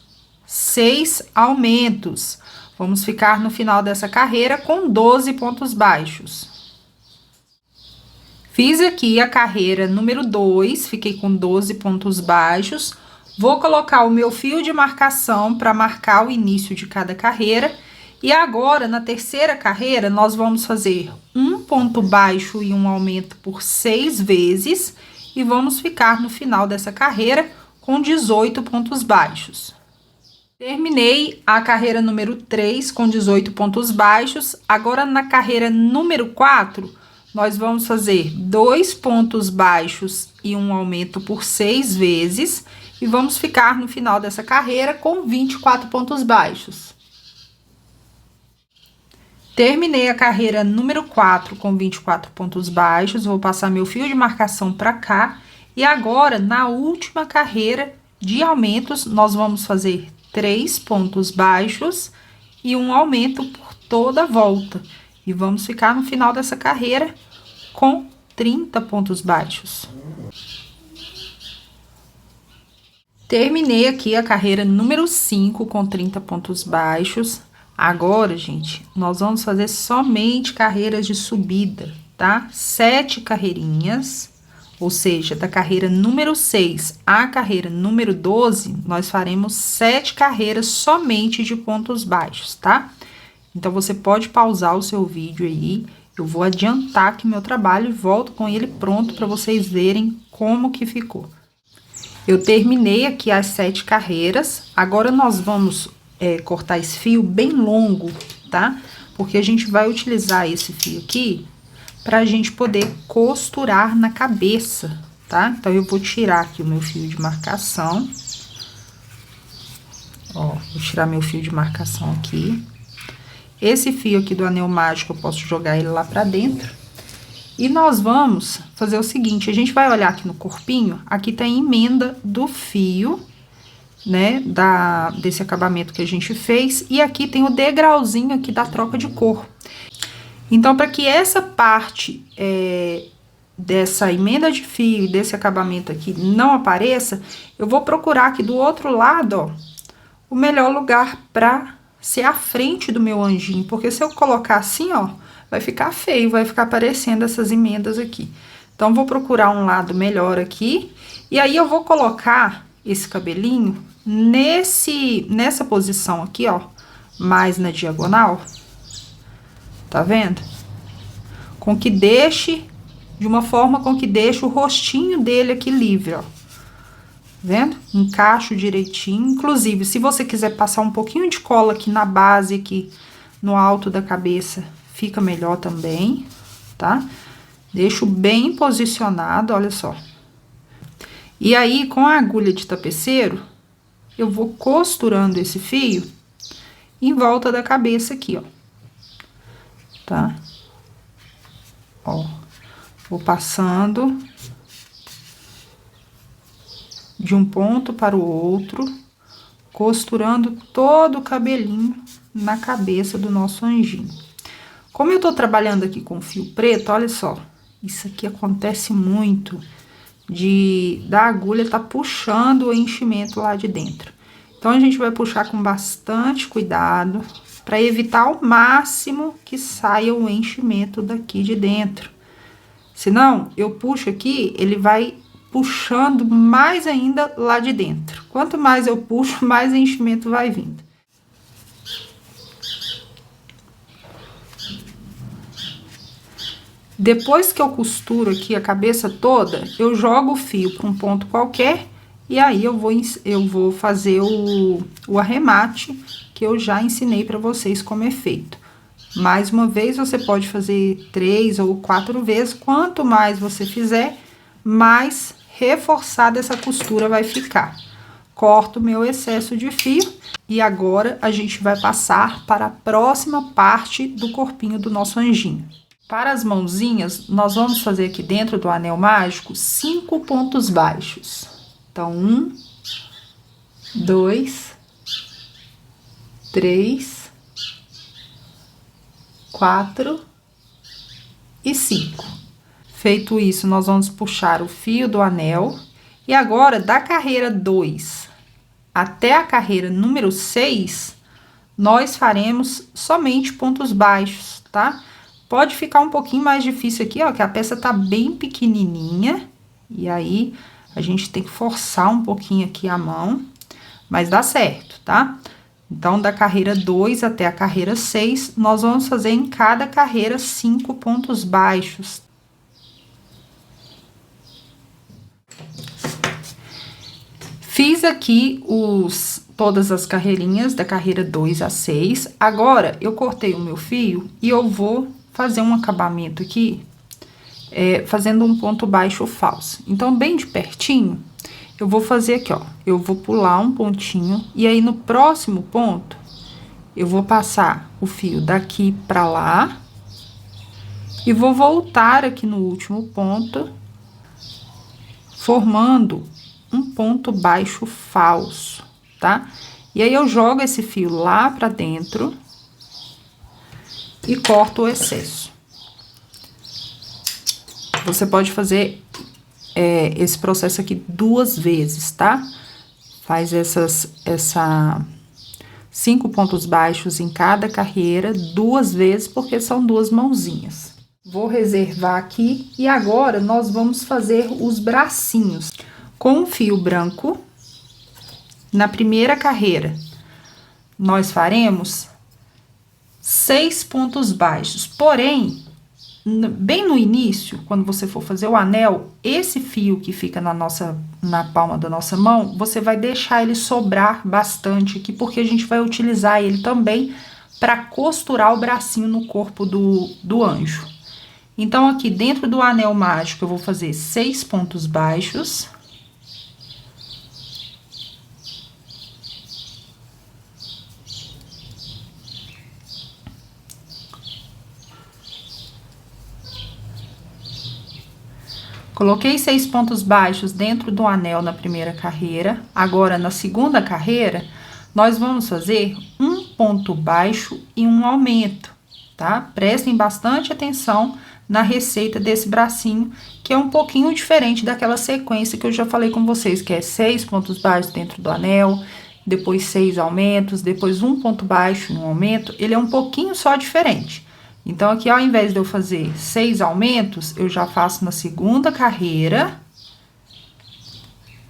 6 aumentos. Vamos ficar no final dessa carreira com 12 pontos baixos. Fiz aqui a carreira número 2, fiquei com 12 pontos baixos. Vou colocar o meu fio de marcação para marcar o início de cada carreira. E agora, na terceira carreira, nós vamos fazer um ponto baixo e um aumento por 6 vezes. E vamos ficar no final dessa carreira com 18 pontos baixos. Terminei a carreira número 3 com 18 pontos baixos. Agora, na carreira número 4, nós vamos fazer 2 pontos baixos e um aumento por 6 vezes. E vamos ficar no final dessa carreira com 24 pontos baixos. Terminei a carreira número 4 com 24 pontos baixos, vou passar meu fio de marcação para cá. E agora, na última carreira de aumentos, nós vamos fazer 3 pontos baixos e um aumento por toda a volta. E vamos ficar no final dessa carreira com 30 pontos baixos. Terminei aqui a carreira número 5 com 30 pontos baixos. Agora, gente, nós vamos fazer somente carreiras de subida, tá? 7 carreirinhas, ou seja, da carreira número 6 à carreira número 12, nós faremos 7 carreiras somente de pontos baixos, tá? Então, você pode pausar o seu vídeo aí, eu vou adiantar aqui meu trabalho e volto com ele pronto para vocês verem como que ficou. Eu terminei aqui as 7 carreiras, agora nós vamos cortar esse fio bem longo, tá? Porque a gente vai utilizar esse fio aqui pra gente poder costurar na cabeça, tá? Então, eu vou tirar aqui o meu fio de marcação. Ó, vou tirar meu fio de marcação aqui. Esse fio aqui do anel mágico, eu posso jogar ele lá pra dentro. E nós vamos fazer o seguinte, a gente vai olhar aqui no corpinho, aqui tá a emenda do fio, né, desse acabamento que a gente fez, e aqui tem o degrauzinho aqui da troca de cor. Então, para que essa parte dessa emenda de fio e desse acabamento aqui não apareça, eu vou procurar aqui do outro lado, ó, o melhor lugar para ser a frente do meu anjinho, porque se eu colocar assim, ó, vai ficar feio, vai ficar aparecendo essas emendas aqui. Então, vou procurar um lado melhor aqui, e aí eu vou colocar esse cabelinho nessa posição aqui, ó, mais na diagonal, tá vendo? Com que deixe, de uma forma com que deixe o rostinho dele aqui livre, ó. Vendo? Encaixo direitinho. Inclusive, se você quiser passar um pouquinho de cola aqui na base, aqui no alto da cabeça, fica melhor também, tá? Deixo bem posicionado, olha só. E aí, com a agulha de tapeceiro, eu vou costurando esse fio em volta da cabeça aqui, ó. Tá? Ó, vou passando de um ponto para o outro, costurando todo o cabelinho na cabeça do nosso anjinho. Como eu tô trabalhando aqui com fio preto, olha só, isso aqui acontece muito da agulha tá puxando o enchimento lá de dentro. Então, a gente vai puxar com bastante cuidado para evitar ao máximo que saia o enchimento daqui de dentro. Senão, eu puxo aqui, ele vai puxando mais ainda lá de dentro. Quanto mais eu puxo, mais enchimento vai vindo. Depois que eu costuro aqui a cabeça toda, eu jogo o fio para um ponto qualquer e aí eu vou fazer o arremate que eu já ensinei para vocês como é feito. Mais uma vez, você pode fazer 3 ou 4 vezes. Quanto mais você fizer, mais reforçada essa costura vai ficar. Corto o meu excesso de fio e agora a gente vai passar para a próxima parte do corpinho do nosso anjinho. Para as mãozinhas, nós vamos fazer aqui dentro do anel mágico 5 pontos baixos. Então, 1, 2, 3, 4 e 5. Feito isso, nós vamos puxar o fio do anel. E agora, da carreira 2 até a carreira número 6, nós faremos somente pontos baixos, tá? Pode ficar um pouquinho mais difícil aqui, ó, que a peça tá bem pequenininha. E aí, a gente tem que forçar um pouquinho aqui a mão, mas dá certo, tá? Então, da carreira 2 até a carreira 6, nós vamos fazer em cada carreira 5 pontos baixos. Fiz aqui todas as carreirinhas da carreira 2 a 6. Agora, eu cortei o meu fio e eu vou fazer um acabamento aqui, fazendo um ponto baixo falso. Então, bem de pertinho, eu vou fazer aqui, ó. Eu vou pular um pontinho e aí, no próximo ponto, eu vou passar o fio daqui pra lá e vou voltar aqui no último ponto, formando um ponto baixo falso, tá? E aí, eu jogo esse fio lá pra dentro e corto o excesso. Você pode fazer esse processo aqui 2 vezes, tá? Faz 5 pontos baixos em cada carreira 2 vezes, porque são 2 mãozinhas. Vou reservar aqui e agora nós vamos fazer os bracinhos. Com o fio branco, na primeira carreira, nós faremos 6 pontos baixos, porém, bem no início, quando você for fazer o anel, esse fio que fica na palma da nossa mão, você vai deixar ele sobrar bastante aqui, porque a gente vai utilizar ele também para costurar o bracinho no corpo do anjo. Então, aqui dentro do anel mágico, eu vou fazer 6 pontos baixos. Coloquei 6 pontos baixos dentro do anel na primeira carreira. Agora, na segunda carreira, nós vamos fazer um ponto baixo e um aumento, tá? Prestem bastante atenção na receita desse bracinho, que é um pouquinho diferente daquela sequência que eu já falei com vocês, que é 6 pontos baixos dentro do anel, depois 6 aumentos, depois um ponto baixo e um aumento. Ele é um pouquinho só diferente. Então, aqui, ao invés de eu fazer 6 aumentos, eu já faço na segunda carreira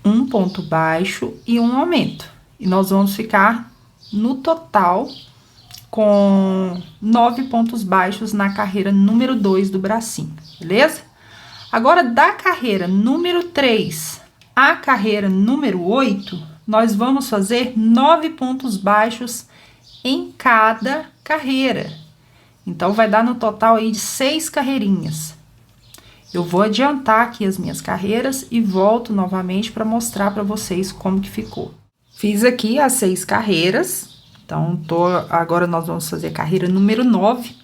um ponto baixo e um aumento. E nós vamos ficar no total com 9 pontos baixos na carreira número 2 do bracinho, beleza? Agora, da carreira número 3 à carreira número 8, nós vamos fazer 9 pontos baixos em cada carreira. Então, vai dar no total aí de 6 carreirinhas. Eu vou adiantar aqui as minhas carreiras e volto novamente para mostrar para vocês como que ficou. Fiz aqui as 6 carreiras, então, agora nós vamos fazer a carreira número 9.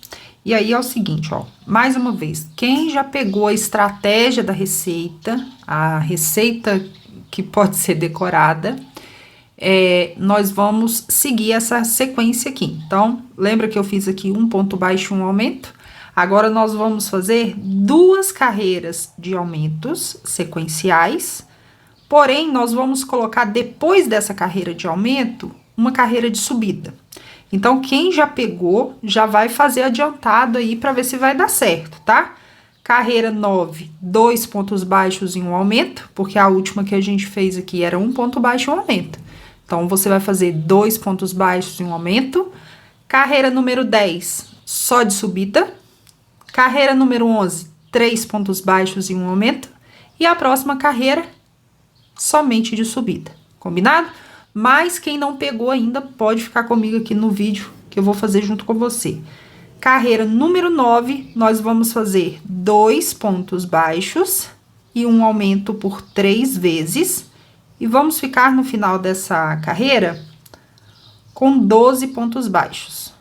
E aí, é o seguinte, ó, mais uma vez, quem já pegou a estratégia da receita, a receita que pode ser decorada, nós vamos seguir essa sequência aqui. Então, lembra que eu fiz aqui um ponto baixo e um aumento? Agora, nós vamos fazer 2 carreiras de aumentos sequenciais, porém, nós vamos colocar depois dessa carreira de aumento, uma carreira de subida. Então, quem já pegou, já vai fazer adiantado aí para ver se vai dar certo, tá? Carreira 9, 2 pontos baixos e um aumento, porque a última que a gente fez aqui era um ponto baixo e um aumento. Então, você vai fazer 2 pontos baixos e um aumento. Carreira número 10, só de subida. Carreira número 11, 3 pontos baixos e um aumento. E a próxima carreira, somente de subida. Combinado? Mas quem não pegou ainda, pode ficar comigo aqui no vídeo, que eu vou fazer junto com você. Carreira número 9, nós vamos fazer 2 pontos baixos e um aumento por 3 vezes. E vamos ficar no final dessa carreira com 12 pontos baixos.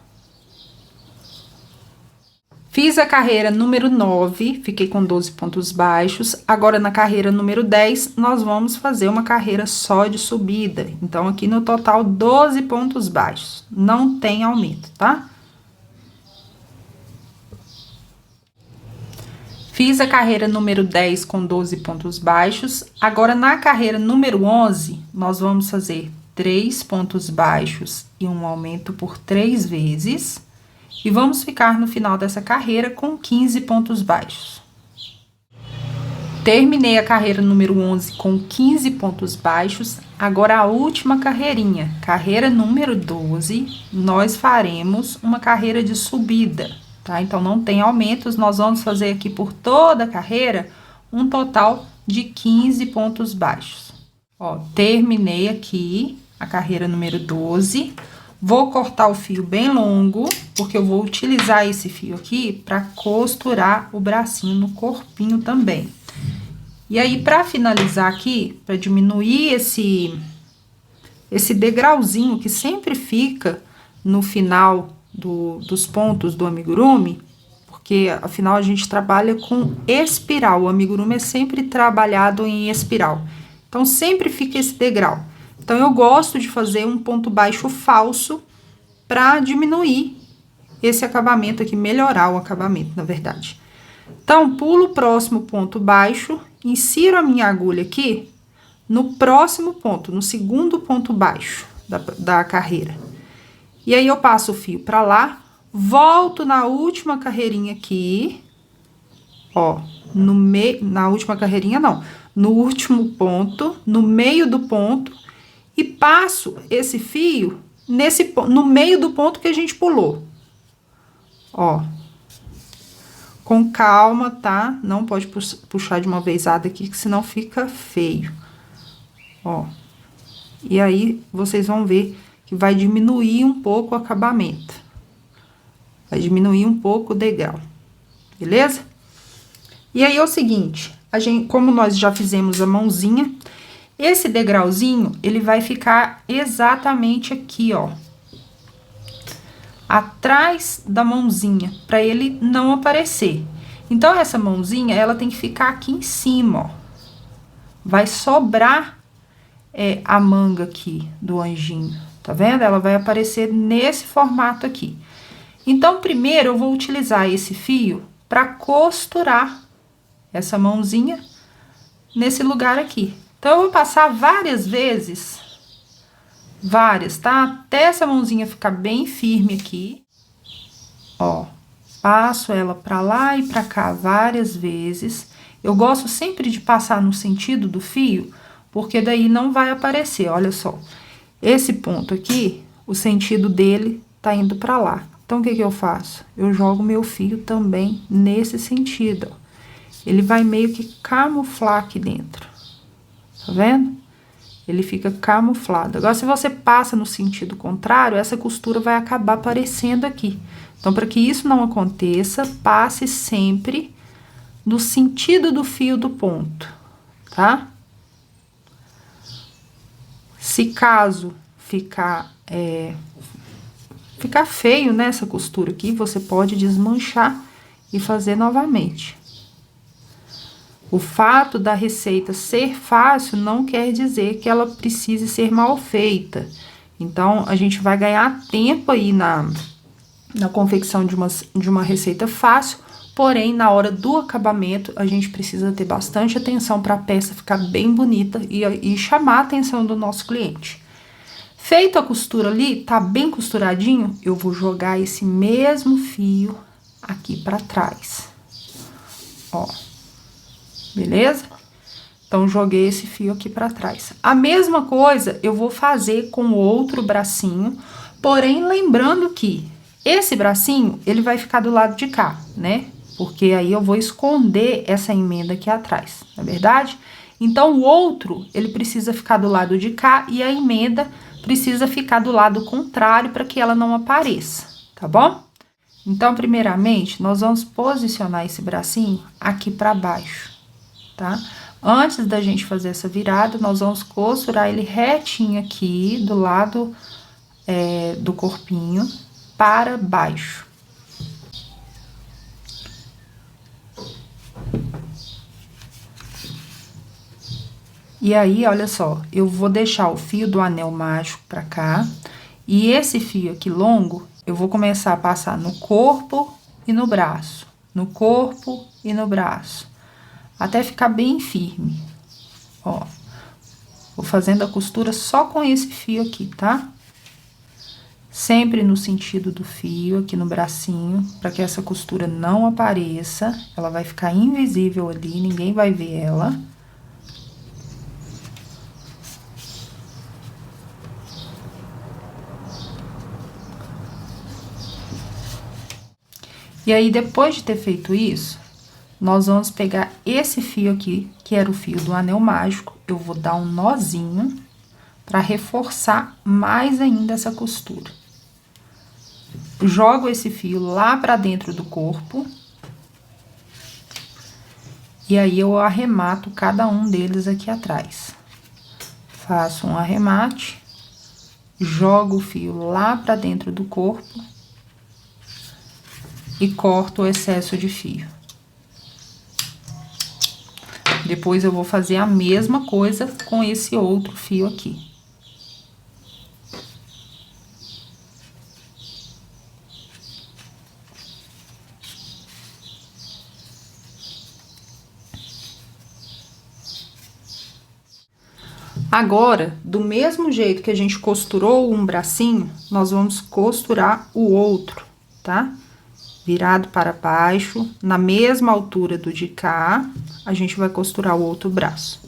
Fiz a carreira número 9, fiquei com 12 pontos baixos. Agora, na carreira número 10, nós vamos fazer uma carreira só de subida. Então, aqui no total, 12 pontos baixos. Não tem aumento, tá? Fiz a carreira número 10 com 12 pontos baixos. Agora, na carreira número 11, nós vamos fazer 3 pontos baixos e um aumento por 3 vezes. E vamos ficar no final dessa carreira com 15 pontos baixos. Terminei a carreira número 11 com 15 pontos baixos. Agora, a última carreirinha, carreira número 12, nós faremos uma carreira de subida. Tá? Então, não tem aumentos, nós vamos fazer aqui por toda a carreira um total de 15 pontos baixos. Ó, terminei aqui a carreira número 12, vou cortar o fio bem longo, porque eu vou utilizar esse fio aqui para costurar o bracinho no corpinho também. E aí, para finalizar aqui, para diminuir esse degrauzinho que sempre fica no final dos pontos do amigurumi, porque afinal a gente trabalha com espiral, o amigurumi é sempre trabalhado em espiral, então sempre fica esse degrau. Então, eu gosto de fazer um ponto baixo falso para diminuir esse acabamento aqui, melhorar o acabamento, na verdade. Então, pulo o próximo ponto baixo, insiro a minha agulha aqui no próximo ponto, no segundo ponto baixo da carreira. E aí, eu passo o fio pra lá, volto na última carreirinha aqui, ó, na última carreirinha não, no último ponto, no meio do ponto, e passo esse fio no meio do ponto que a gente pulou. Ó, com calma, tá? Não pode puxar de uma vezada aqui, que senão fica feio. Ó, e aí, vocês vão ver que vai diminuir um pouco o acabamento. Vai diminuir um pouco o degrau, beleza? E aí, é o seguinte, como nós já fizemos a mãozinha, esse degrauzinho, ele vai ficar exatamente aqui, ó. Atrás da mãozinha, para ele não aparecer. Então, essa mãozinha, ela tem que ficar aqui em cima, ó. Vai sobrar a manga aqui do anjinho, tá vendo? Ela vai aparecer nesse formato aqui. Então, primeiro, eu vou utilizar esse fio para costurar essa mãozinha nesse lugar aqui. Então, eu vou passar várias vezes, tá? Até essa mãozinha ficar bem firme aqui. Ó, passo ela pra lá e pra cá várias vezes. Eu gosto sempre de passar no sentido do fio, porque daí não vai aparecer, olha só. Esse ponto aqui, o sentido dele tá indo pra lá. Então, o que que eu faço? Eu jogo meu fio também nesse sentido, ó. Ele vai meio que camuflar aqui dentro. Tá vendo? Ele fica camuflado. Agora, se você passa no sentido contrário, essa costura vai acabar aparecendo aqui. Então, para que isso não aconteça, passe sempre no sentido do fio do ponto, tá? Se caso ficar feio nessa costura aqui, você pode desmanchar e fazer novamente. O fato da receita ser fácil não quer dizer que ela precise ser mal feita. Então, a gente vai ganhar tempo aí na confecção de uma receita fácil, porém, na hora do acabamento, a gente precisa ter bastante atenção para a peça ficar bem bonita e chamar a atenção do nosso cliente. Feita a costura ali, tá bem costuradinho, eu vou jogar esse mesmo fio aqui para trás. Ó, beleza? Então, joguei esse fio aqui para trás. A mesma coisa eu vou fazer com o outro bracinho, porém, lembrando que esse bracinho, ele vai ficar do lado de cá, né? Porque aí eu vou esconder essa emenda aqui atrás, não é verdade? Então, o outro, ele precisa ficar do lado de cá e a emenda precisa ficar do lado contrário para que ela não apareça, tá bom? Então, primeiramente, nós vamos posicionar esse bracinho aqui para baixo, tá? Antes da gente fazer essa virada, nós vamos costurar ele retinho aqui do lado do corpinho para baixo. E aí, olha só, eu vou deixar o fio do anel mágico pra cá, e esse fio aqui longo, eu vou começar a passar no corpo e no braço, no corpo e no braço, até ficar bem firme, ó. Vou fazendo a costura só com esse fio aqui, tá? Sempre no sentido do fio, aqui no bracinho, para que essa costura não apareça, ela vai ficar invisível ali, ninguém vai ver ela. E aí, depois de ter feito isso, nós vamos pegar esse fio aqui, que era o fio do anel mágico, eu vou dar um nozinho para reforçar mais ainda essa costura. Jogo esse fio lá para dentro do corpo. E aí, eu arremato cada um deles aqui atrás. Faço um arremate, jogo o fio lá para dentro do corpo e corto o excesso de fio. Depois, eu vou fazer a mesma coisa com esse outro fio aqui. Agora, do mesmo jeito que a gente costurou um bracinho, nós vamos costurar o outro, tá? Virado para baixo, na mesma altura do de cá, a gente vai costurar o outro braço.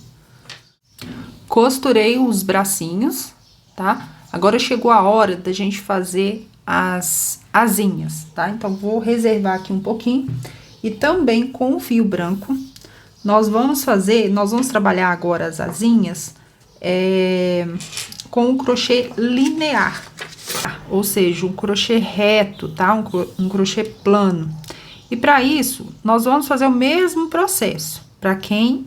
Costurei os bracinhos, tá? Agora chegou a hora da gente fazer as asinhas, tá? Então, vou reservar aqui um pouquinho. E também com o fio branco, nós vamos trabalhar agora as asinhas com o crochê linear. Ou seja, um crochê reto, tá? Um crochê plano. E para isso, nós vamos fazer o mesmo processo. Para quem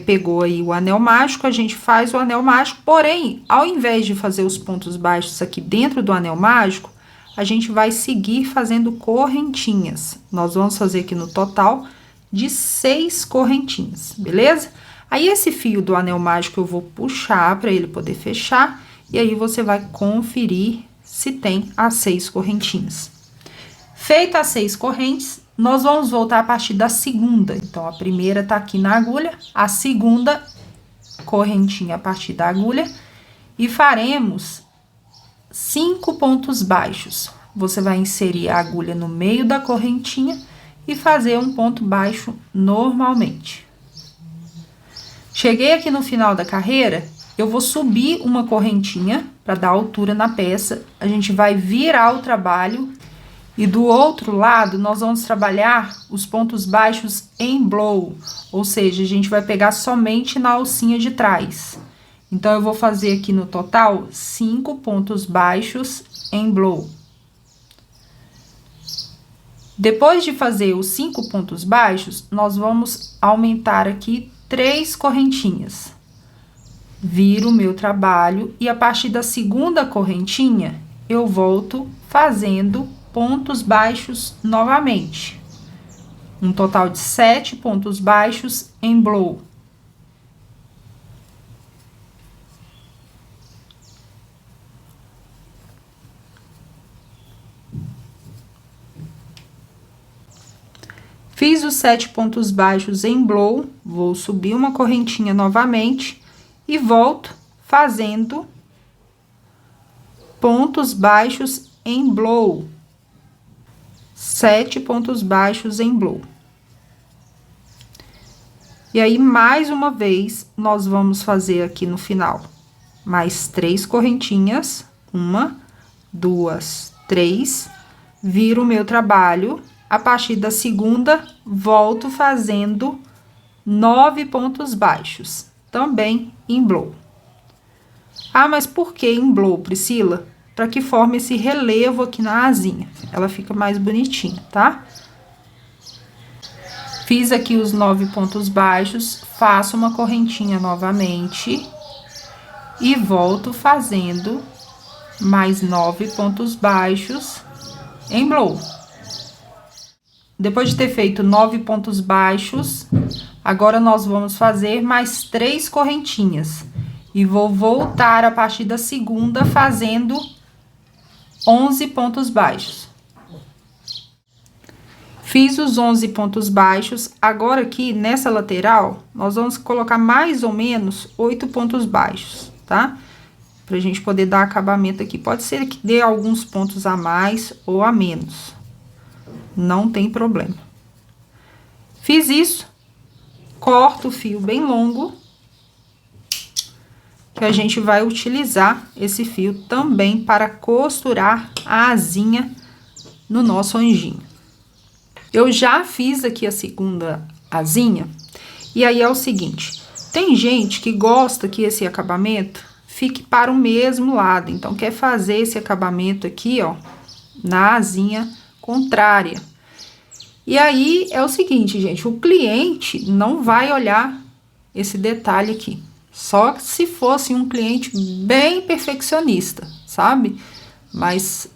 pegou aí o anel mágico, a gente faz o anel mágico, porém, ao invés de fazer os pontos baixos aqui dentro do anel mágico, a gente vai seguir fazendo correntinhas. Nós vamos fazer aqui no total de 6 correntinhas, beleza? Aí, esse fio do anel mágico eu vou puxar para ele poder fechar, e aí você vai conferir se tem as 6 correntinhas. Feita as 6 correntes, nós vamos voltar a partir da segunda. Então, a primeira tá aqui na agulha, a segunda correntinha a partir da agulha, e faremos 5 pontos baixos. Você vai inserir a agulha no meio da correntinha e fazer um ponto baixo normalmente. Cheguei aqui no final da carreira, eu vou subir uma correntinha para dar altura na peça. A gente vai virar o trabalho e do outro lado nós vamos trabalhar os pontos baixos em blow, ou seja, a gente vai pegar somente na alcinha de trás. Então, eu vou fazer aqui no total 5 pontos baixos em blow. Depois de fazer os 5 pontos baixos, nós vamos aumentar aqui 3 correntinhas. Viro o meu trabalho e a partir da segunda correntinha, eu volto fazendo pontos baixos novamente. Um total de 7 pontos baixos em blow. Fiz os 7 pontos baixos em blow, vou subir uma correntinha novamente e volto fazendo pontos baixos em blow. 7 pontos baixos em blow. E aí, mais uma vez, nós vamos fazer aqui no final mais 3 correntinhas, 1, 2, 3, viro o meu trabalho. A partir da segunda, volto fazendo 9 pontos baixos, também em blow. Ah, mas por que em blow, Priscila? Para que forme esse relevo aqui na asinha. Ela fica mais bonitinha, tá? Fiz aqui os 9 pontos baixos, faço uma correntinha novamente e volto fazendo mais 9 pontos baixos em blow. Depois de ter feito 9 pontos baixos, agora nós vamos fazer mais 3 correntinhas. E vou voltar a partir da segunda fazendo 11 pontos baixos. Fiz os 11 pontos baixos. Agora aqui, nessa lateral, nós vamos colocar mais ou menos 8 pontos baixos, tá? Pra gente poder dar acabamento aqui. Pode ser que dê alguns pontos a mais ou a menos. Não tem problema. Fiz isso, corto o fio bem longo, que a gente vai utilizar esse fio também para costurar a asinha no nosso anjinho. Eu já fiz aqui a segunda asinha, e aí é o seguinte, tem gente que gosta que esse acabamento fique para o mesmo lado, então quer fazer esse acabamento aqui, ó, na asinha contrária. E aí, é o seguinte, gente, o cliente não vai olhar esse detalhe aqui. Só se fosse um cliente bem perfeccionista, sabe? Mas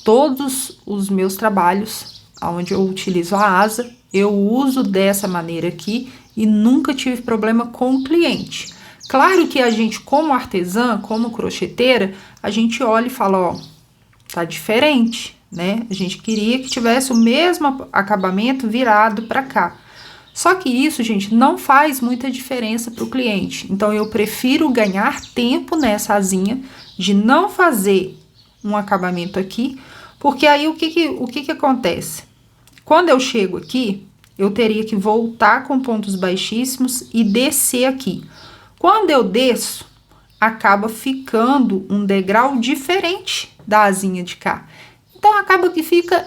todos os meus trabalhos, onde eu utilizo a asa, eu uso dessa maneira aqui e nunca tive problema com o cliente. Claro que a gente, como artesã, como crocheteira, a gente olha e fala, ó, tá diferente, né? A gente queria que tivesse o mesmo acabamento virado para cá. Só que isso, gente, não faz muita diferença para o cliente. Então, eu prefiro ganhar tempo nessa asinha de não fazer um acabamento aqui, porque aí o que acontece? Quando eu chego aqui, eu teria que voltar com pontos baixíssimos e descer aqui. Quando eu desço, acaba ficando um degrau diferente da asinha de cá. Então, acaba que fica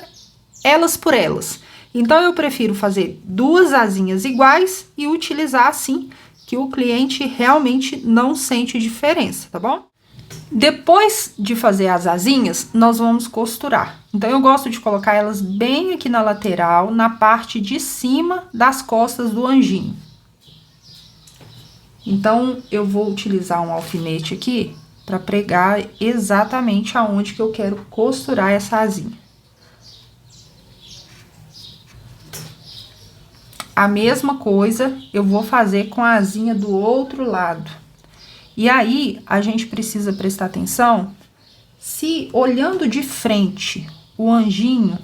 elas por elas. Então, eu prefiro fazer 2 asinhas iguais e utilizar assim, que o cliente realmente não sente diferença, tá bom? Depois de fazer as asinhas, nós vamos costurar. Então, eu gosto de colocar elas bem aqui na lateral, na parte de cima das costas do anjinho. Então, eu vou utilizar um alfinete aqui para pregar exatamente aonde que eu quero costurar essa asinha. A mesma coisa eu vou fazer com a asinha do outro lado. E aí, a gente precisa prestar atenção se, olhando de frente, o anjinho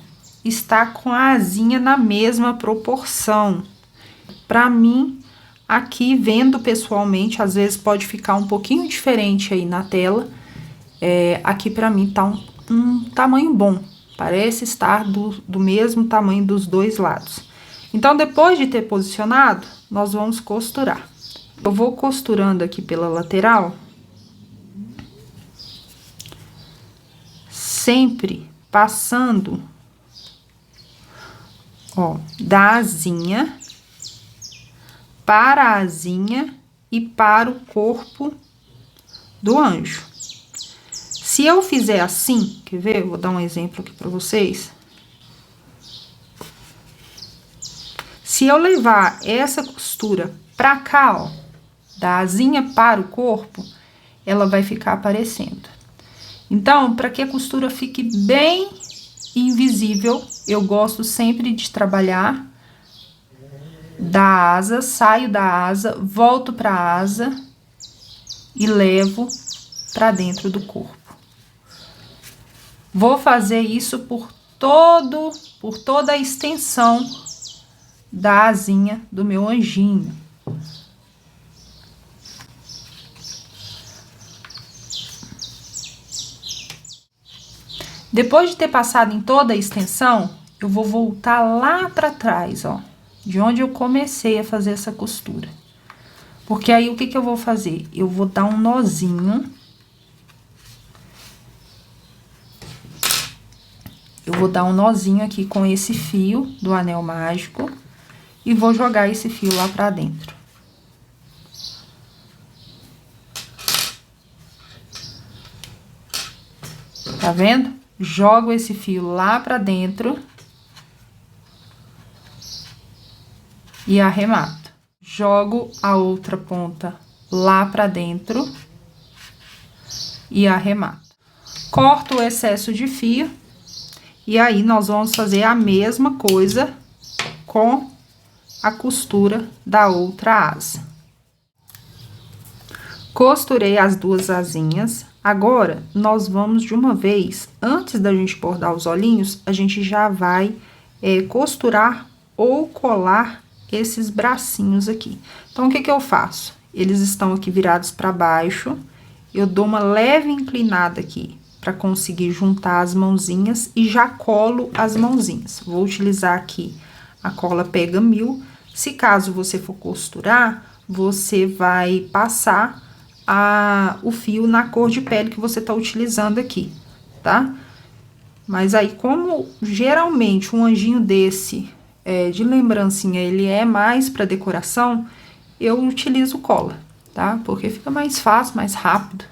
está com a asinha na mesma proporção. Para mim, aqui, vendo pessoalmente, às vezes pode ficar um pouquinho diferente aí na tela. Aqui, para mim, tá um tamanho bom. Parece estar do mesmo tamanho dos dois lados. Então, depois de ter posicionado, nós vamos costurar. Eu vou costurando aqui pela lateral, sempre passando, ó, da asinha para a asinha e para o corpo do anjo. Se eu fizer assim, quer ver? Eu vou dar um exemplo aqui para vocês. Se eu levar essa costura pra cá, ó, da asinha para o corpo, ela vai ficar aparecendo. Então, para que a costura fique bem invisível, eu gosto sempre de trabalhar da asa, saio da asa, volto pra asa e levo pra dentro do corpo. Vou fazer isso por toda a extensão da asinha do meu anjinho. Depois de ter passado em toda a extensão, eu vou voltar lá para trás, ó, de onde eu comecei a fazer essa costura. Porque aí, o que que eu vou fazer? Eu vou dar um nozinho. Eu vou dar um nozinho aqui com esse fio do anel mágico. E vou jogar esse fio lá pra dentro. Tá vendo? Jogo esse fio lá pra dentro. E arremato. Jogo a outra ponta lá pra dentro. E arremato. Corto o excesso de fio. E aí, nós vamos fazer a mesma coisa com a costura da outra asa. Costurei as duas asinhas. Agora, nós vamos de uma vez, antes da gente bordar os olhinhos, a gente já vai costurar ou colar esses bracinhos aqui. Então, o que que eu faço? Eles estão aqui virados para baixo, eu dou uma leve inclinada aqui, para conseguir juntar as mãozinhas e já colo as mãozinhas. Vou utilizar aqui a cola Pega Mil. Se caso você for costurar, você vai passar o fio na cor de pele que você tá utilizando aqui, tá? Mas aí, como geralmente um anjinho desse, de lembrancinha, ele é mais para decoração, eu utilizo cola, tá? Porque fica mais fácil, mais rápido.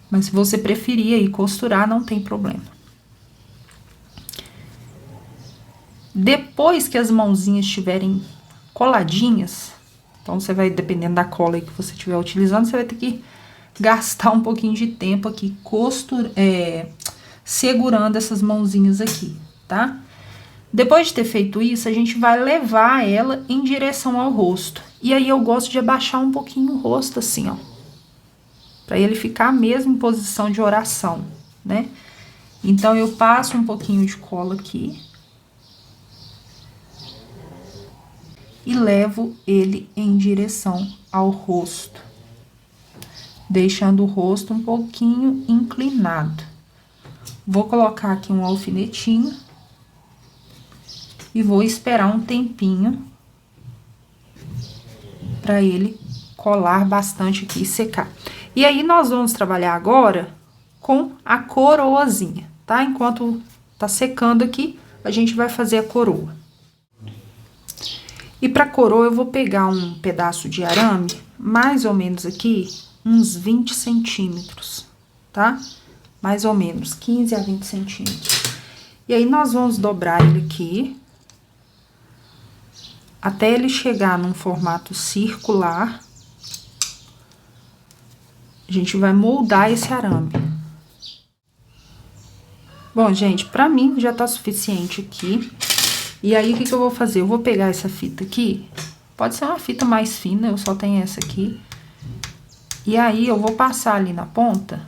Mas se você preferir aí costurar, não tem problema. Depois que as mãozinhas estiverem coladinhas, então você vai, dependendo da cola aí que você estiver utilizando, você vai ter que gastar um pouquinho de tempo aqui segurando essas mãozinhas aqui, tá? Depois de ter feito isso, a gente vai levar ela em direção ao rosto. E aí eu gosto de abaixar um pouquinho o rosto assim, ó. Pra ele ficar mesmo em posição de oração, né? Então, eu passo um pouquinho de cola aqui. E levo ele em direção ao rosto. Deixando o rosto um pouquinho inclinado. Vou colocar aqui um alfinetinho. E vou esperar um tempinho. Pra ele colar bastante aqui e secar. E aí, nós vamos trabalhar agora com a coroazinha, tá? Enquanto tá secando aqui, a gente vai fazer a coroa. E pra coroa, eu vou pegar um pedaço de arame, mais ou menos aqui, uns 20 centímetros, tá? Mais ou menos, 15 a 20 centímetros. E aí, nós vamos dobrar ele aqui, até ele chegar num formato circular. gente vai moldar esse arame. Bom, gente, pra mim já tá suficiente aqui. E aí, o que que eu vou fazer? Eu vou pegar essa fita aqui, pode ser uma fita mais fina, eu só tenho essa aqui. E aí, eu vou passar ali na ponta,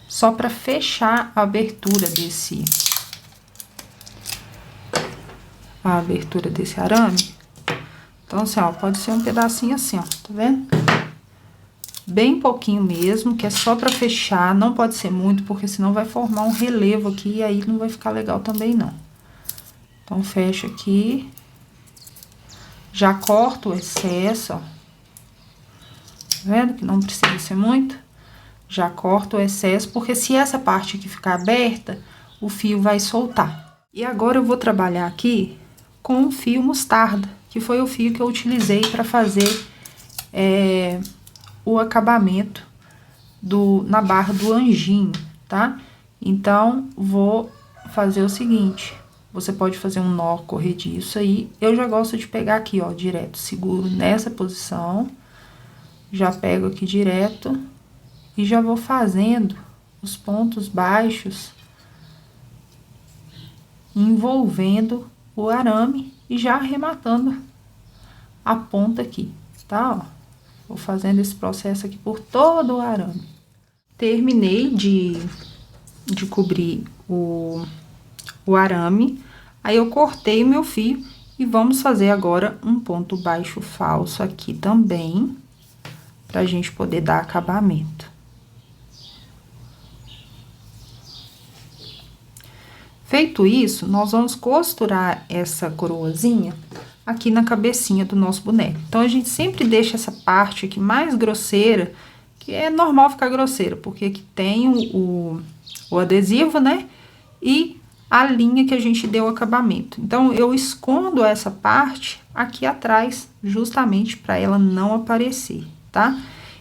só pra fechar a abertura desse... arame. Então, assim, ó, pode ser um pedacinho assim, ó, tá vendo? Bem pouquinho mesmo, que é só pra fechar, não pode ser muito, porque senão vai formar um relevo aqui e aí não vai ficar legal também, não. Então, fecha aqui. Já corto o excesso, ó. Tá vendo que não precisa ser muito? Já corto o excesso, porque se essa parte aqui ficar aberta, o fio vai soltar. E agora eu vou trabalhar aqui com o fio mostarda, que foi o fio que eu utilizei para fazer o acabamento na barra do anjinho, tá? Então, vou fazer o seguinte, você pode fazer um nó corrediço aí, eu já gosto de pegar aqui, ó, direto, seguro nessa posição, já pego aqui direto e já vou fazendo os pontos baixos, envolvendo o arame e já arrematando a ponta aqui, tá? Ó, vou fazendo esse processo aqui por todo o arame. Terminei de cobrir o arame, aí eu cortei o meu fio e vamos fazer agora um ponto baixo falso aqui também, pra gente poder dar acabamento. Feito isso, nós vamos costurar essa coroazinha aqui na cabecinha do nosso boneco. Então, a gente sempre deixa essa parte aqui mais grosseira, que é normal ficar grosseira, porque aqui tem o adesivo, né? E a linha que a gente deu o acabamento. Então, eu escondo essa parte aqui atrás, justamente para ela não aparecer, tá?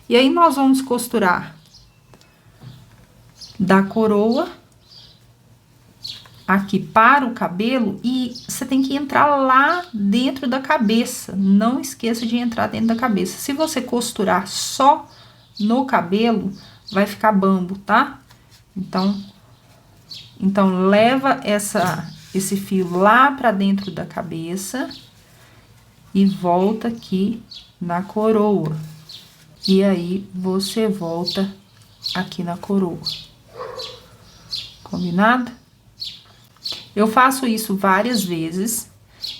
E aí, nós vamos costurar da coroa aqui para o cabelo, e você tem que entrar lá dentro da cabeça, não esqueça de entrar dentro da cabeça. Se você costurar só no cabelo, vai ficar bambo, tá? Então leva esse fio lá para dentro da cabeça e volta aqui na coroa. E aí, você volta aqui na coroa. Combinado? Eu faço isso várias vezes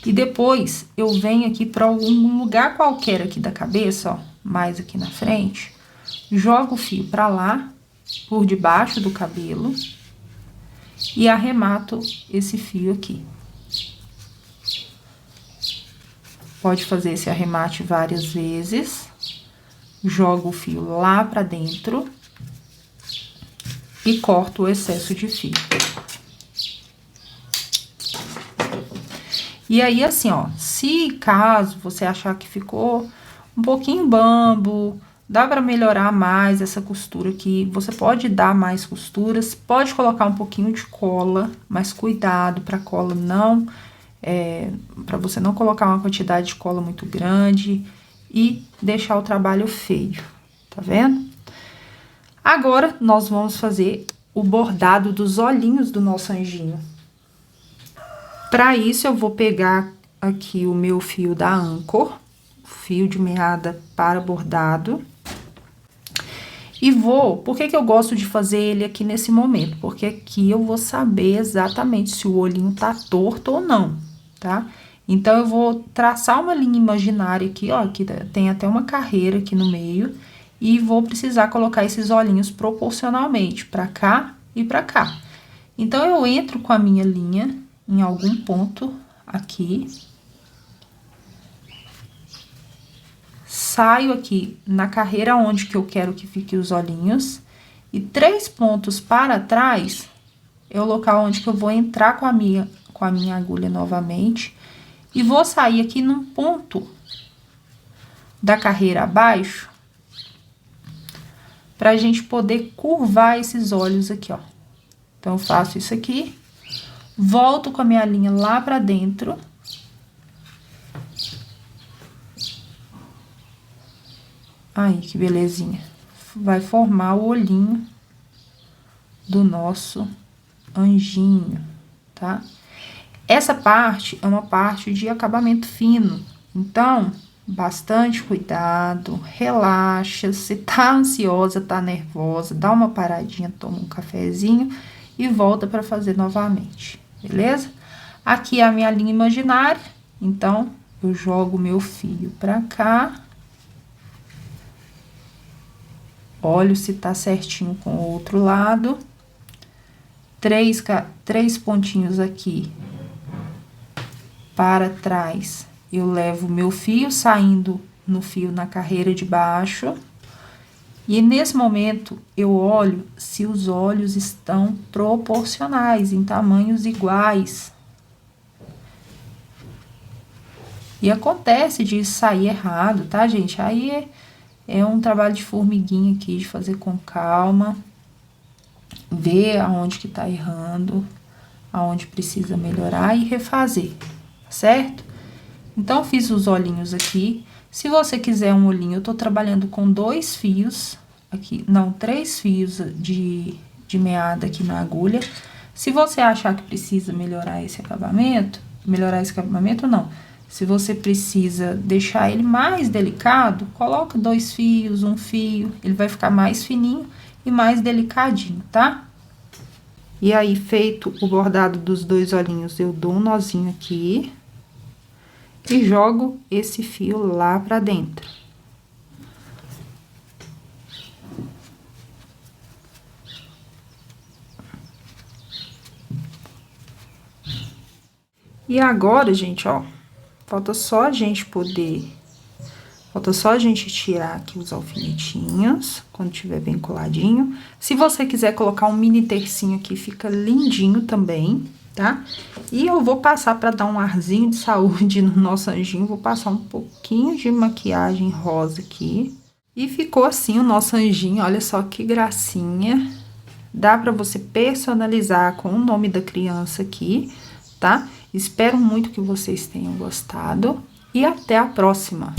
e depois eu venho aqui para algum lugar qualquer aqui da cabeça, ó, mais aqui na frente, jogo o fio para lá, por debaixo do cabelo e arremato esse fio aqui. Pode fazer esse arremate várias vezes, jogo o fio lá para dentro e corto o excesso de fio. E aí, assim, ó, se caso você achar que ficou um pouquinho bambo, dá pra melhorar mais essa costura aqui, você pode dar mais costuras, pode colocar um pouquinho de cola, mas cuidado pra cola não, pra você não colocar uma quantidade de cola muito grande e deixar o trabalho feio, tá vendo? Agora, nós vamos fazer o bordado dos olhinhos do nosso anjinho. Para isso, eu vou pegar aqui o meu fio da Anchor, fio de meada para bordado. E por que que eu gosto de fazer ele aqui nesse momento? Porque aqui eu vou saber exatamente se o olhinho tá torto ou não, tá? Então, eu vou traçar uma linha imaginária aqui, ó, que tem até uma carreira aqui no meio. E vou precisar colocar esses olhinhos proporcionalmente, pra cá e pra cá. Então, eu entro com a minha linha em algum ponto aqui, saio aqui na carreira onde que eu quero que fique os olhinhos, e 3 pontos para trás é o local onde que eu vou entrar com a minha agulha novamente, e vou sair aqui num ponto da carreira abaixo, pra gente poder curvar esses olhos aqui, ó. Então, eu faço isso aqui. Volto com a minha linha lá pra dentro. Aí, que belezinha. vai formar o olhinho do nosso anjinho, tá? Essa parte é uma parte de acabamento fino, então, bastante cuidado, relaxa. Se tá ansiosa, tá nervosa, dá uma paradinha, toma um cafezinho e volta para fazer novamente, beleza? Aqui é a minha linha imaginária, então, eu jogo meu fio pra cá. Olho se tá certinho com o outro lado. Três pontinhos aqui para trás. Eu levo meu fio saindo no fio na carreira de baixo. E nesse momento, eu olho se os olhos estão proporcionais, em tamanhos iguais. E acontece de sair errado, tá, gente? Aí é um trabalho de formiguinha aqui, de fazer com calma. Ver aonde que tá errando, aonde precisa melhorar e refazer, certo? Então, fiz os olhinhos aqui. Se você quiser um olhinho, eu tô trabalhando com 2 fios aqui, não, 3 fios de meada aqui na agulha. Se você achar que precisa melhorar esse acabamento não. Se você precisa deixar ele mais delicado, coloca 2 fios, 1 fio, ele vai ficar mais fininho e mais delicadinho, tá? E aí, feito o bordado dos 2 olhinhos, eu dou um nozinho aqui e jogo esse fio lá pra dentro. E agora, gente, ó, falta só a gente tirar aqui os alfinetinhos, quando tiver bem coladinho. Se você quiser colocar um mini tercinho aqui, fica lindinho também, tá? E eu vou passar pra dar um arzinho de saúde no nosso anjinho, vou passar um pouquinho de maquiagem rosa aqui. E ficou assim o nosso anjinho, olha só que gracinha. Dá pra você personalizar com o nome da criança aqui, tá? Espero muito que vocês tenham gostado e até a próxima!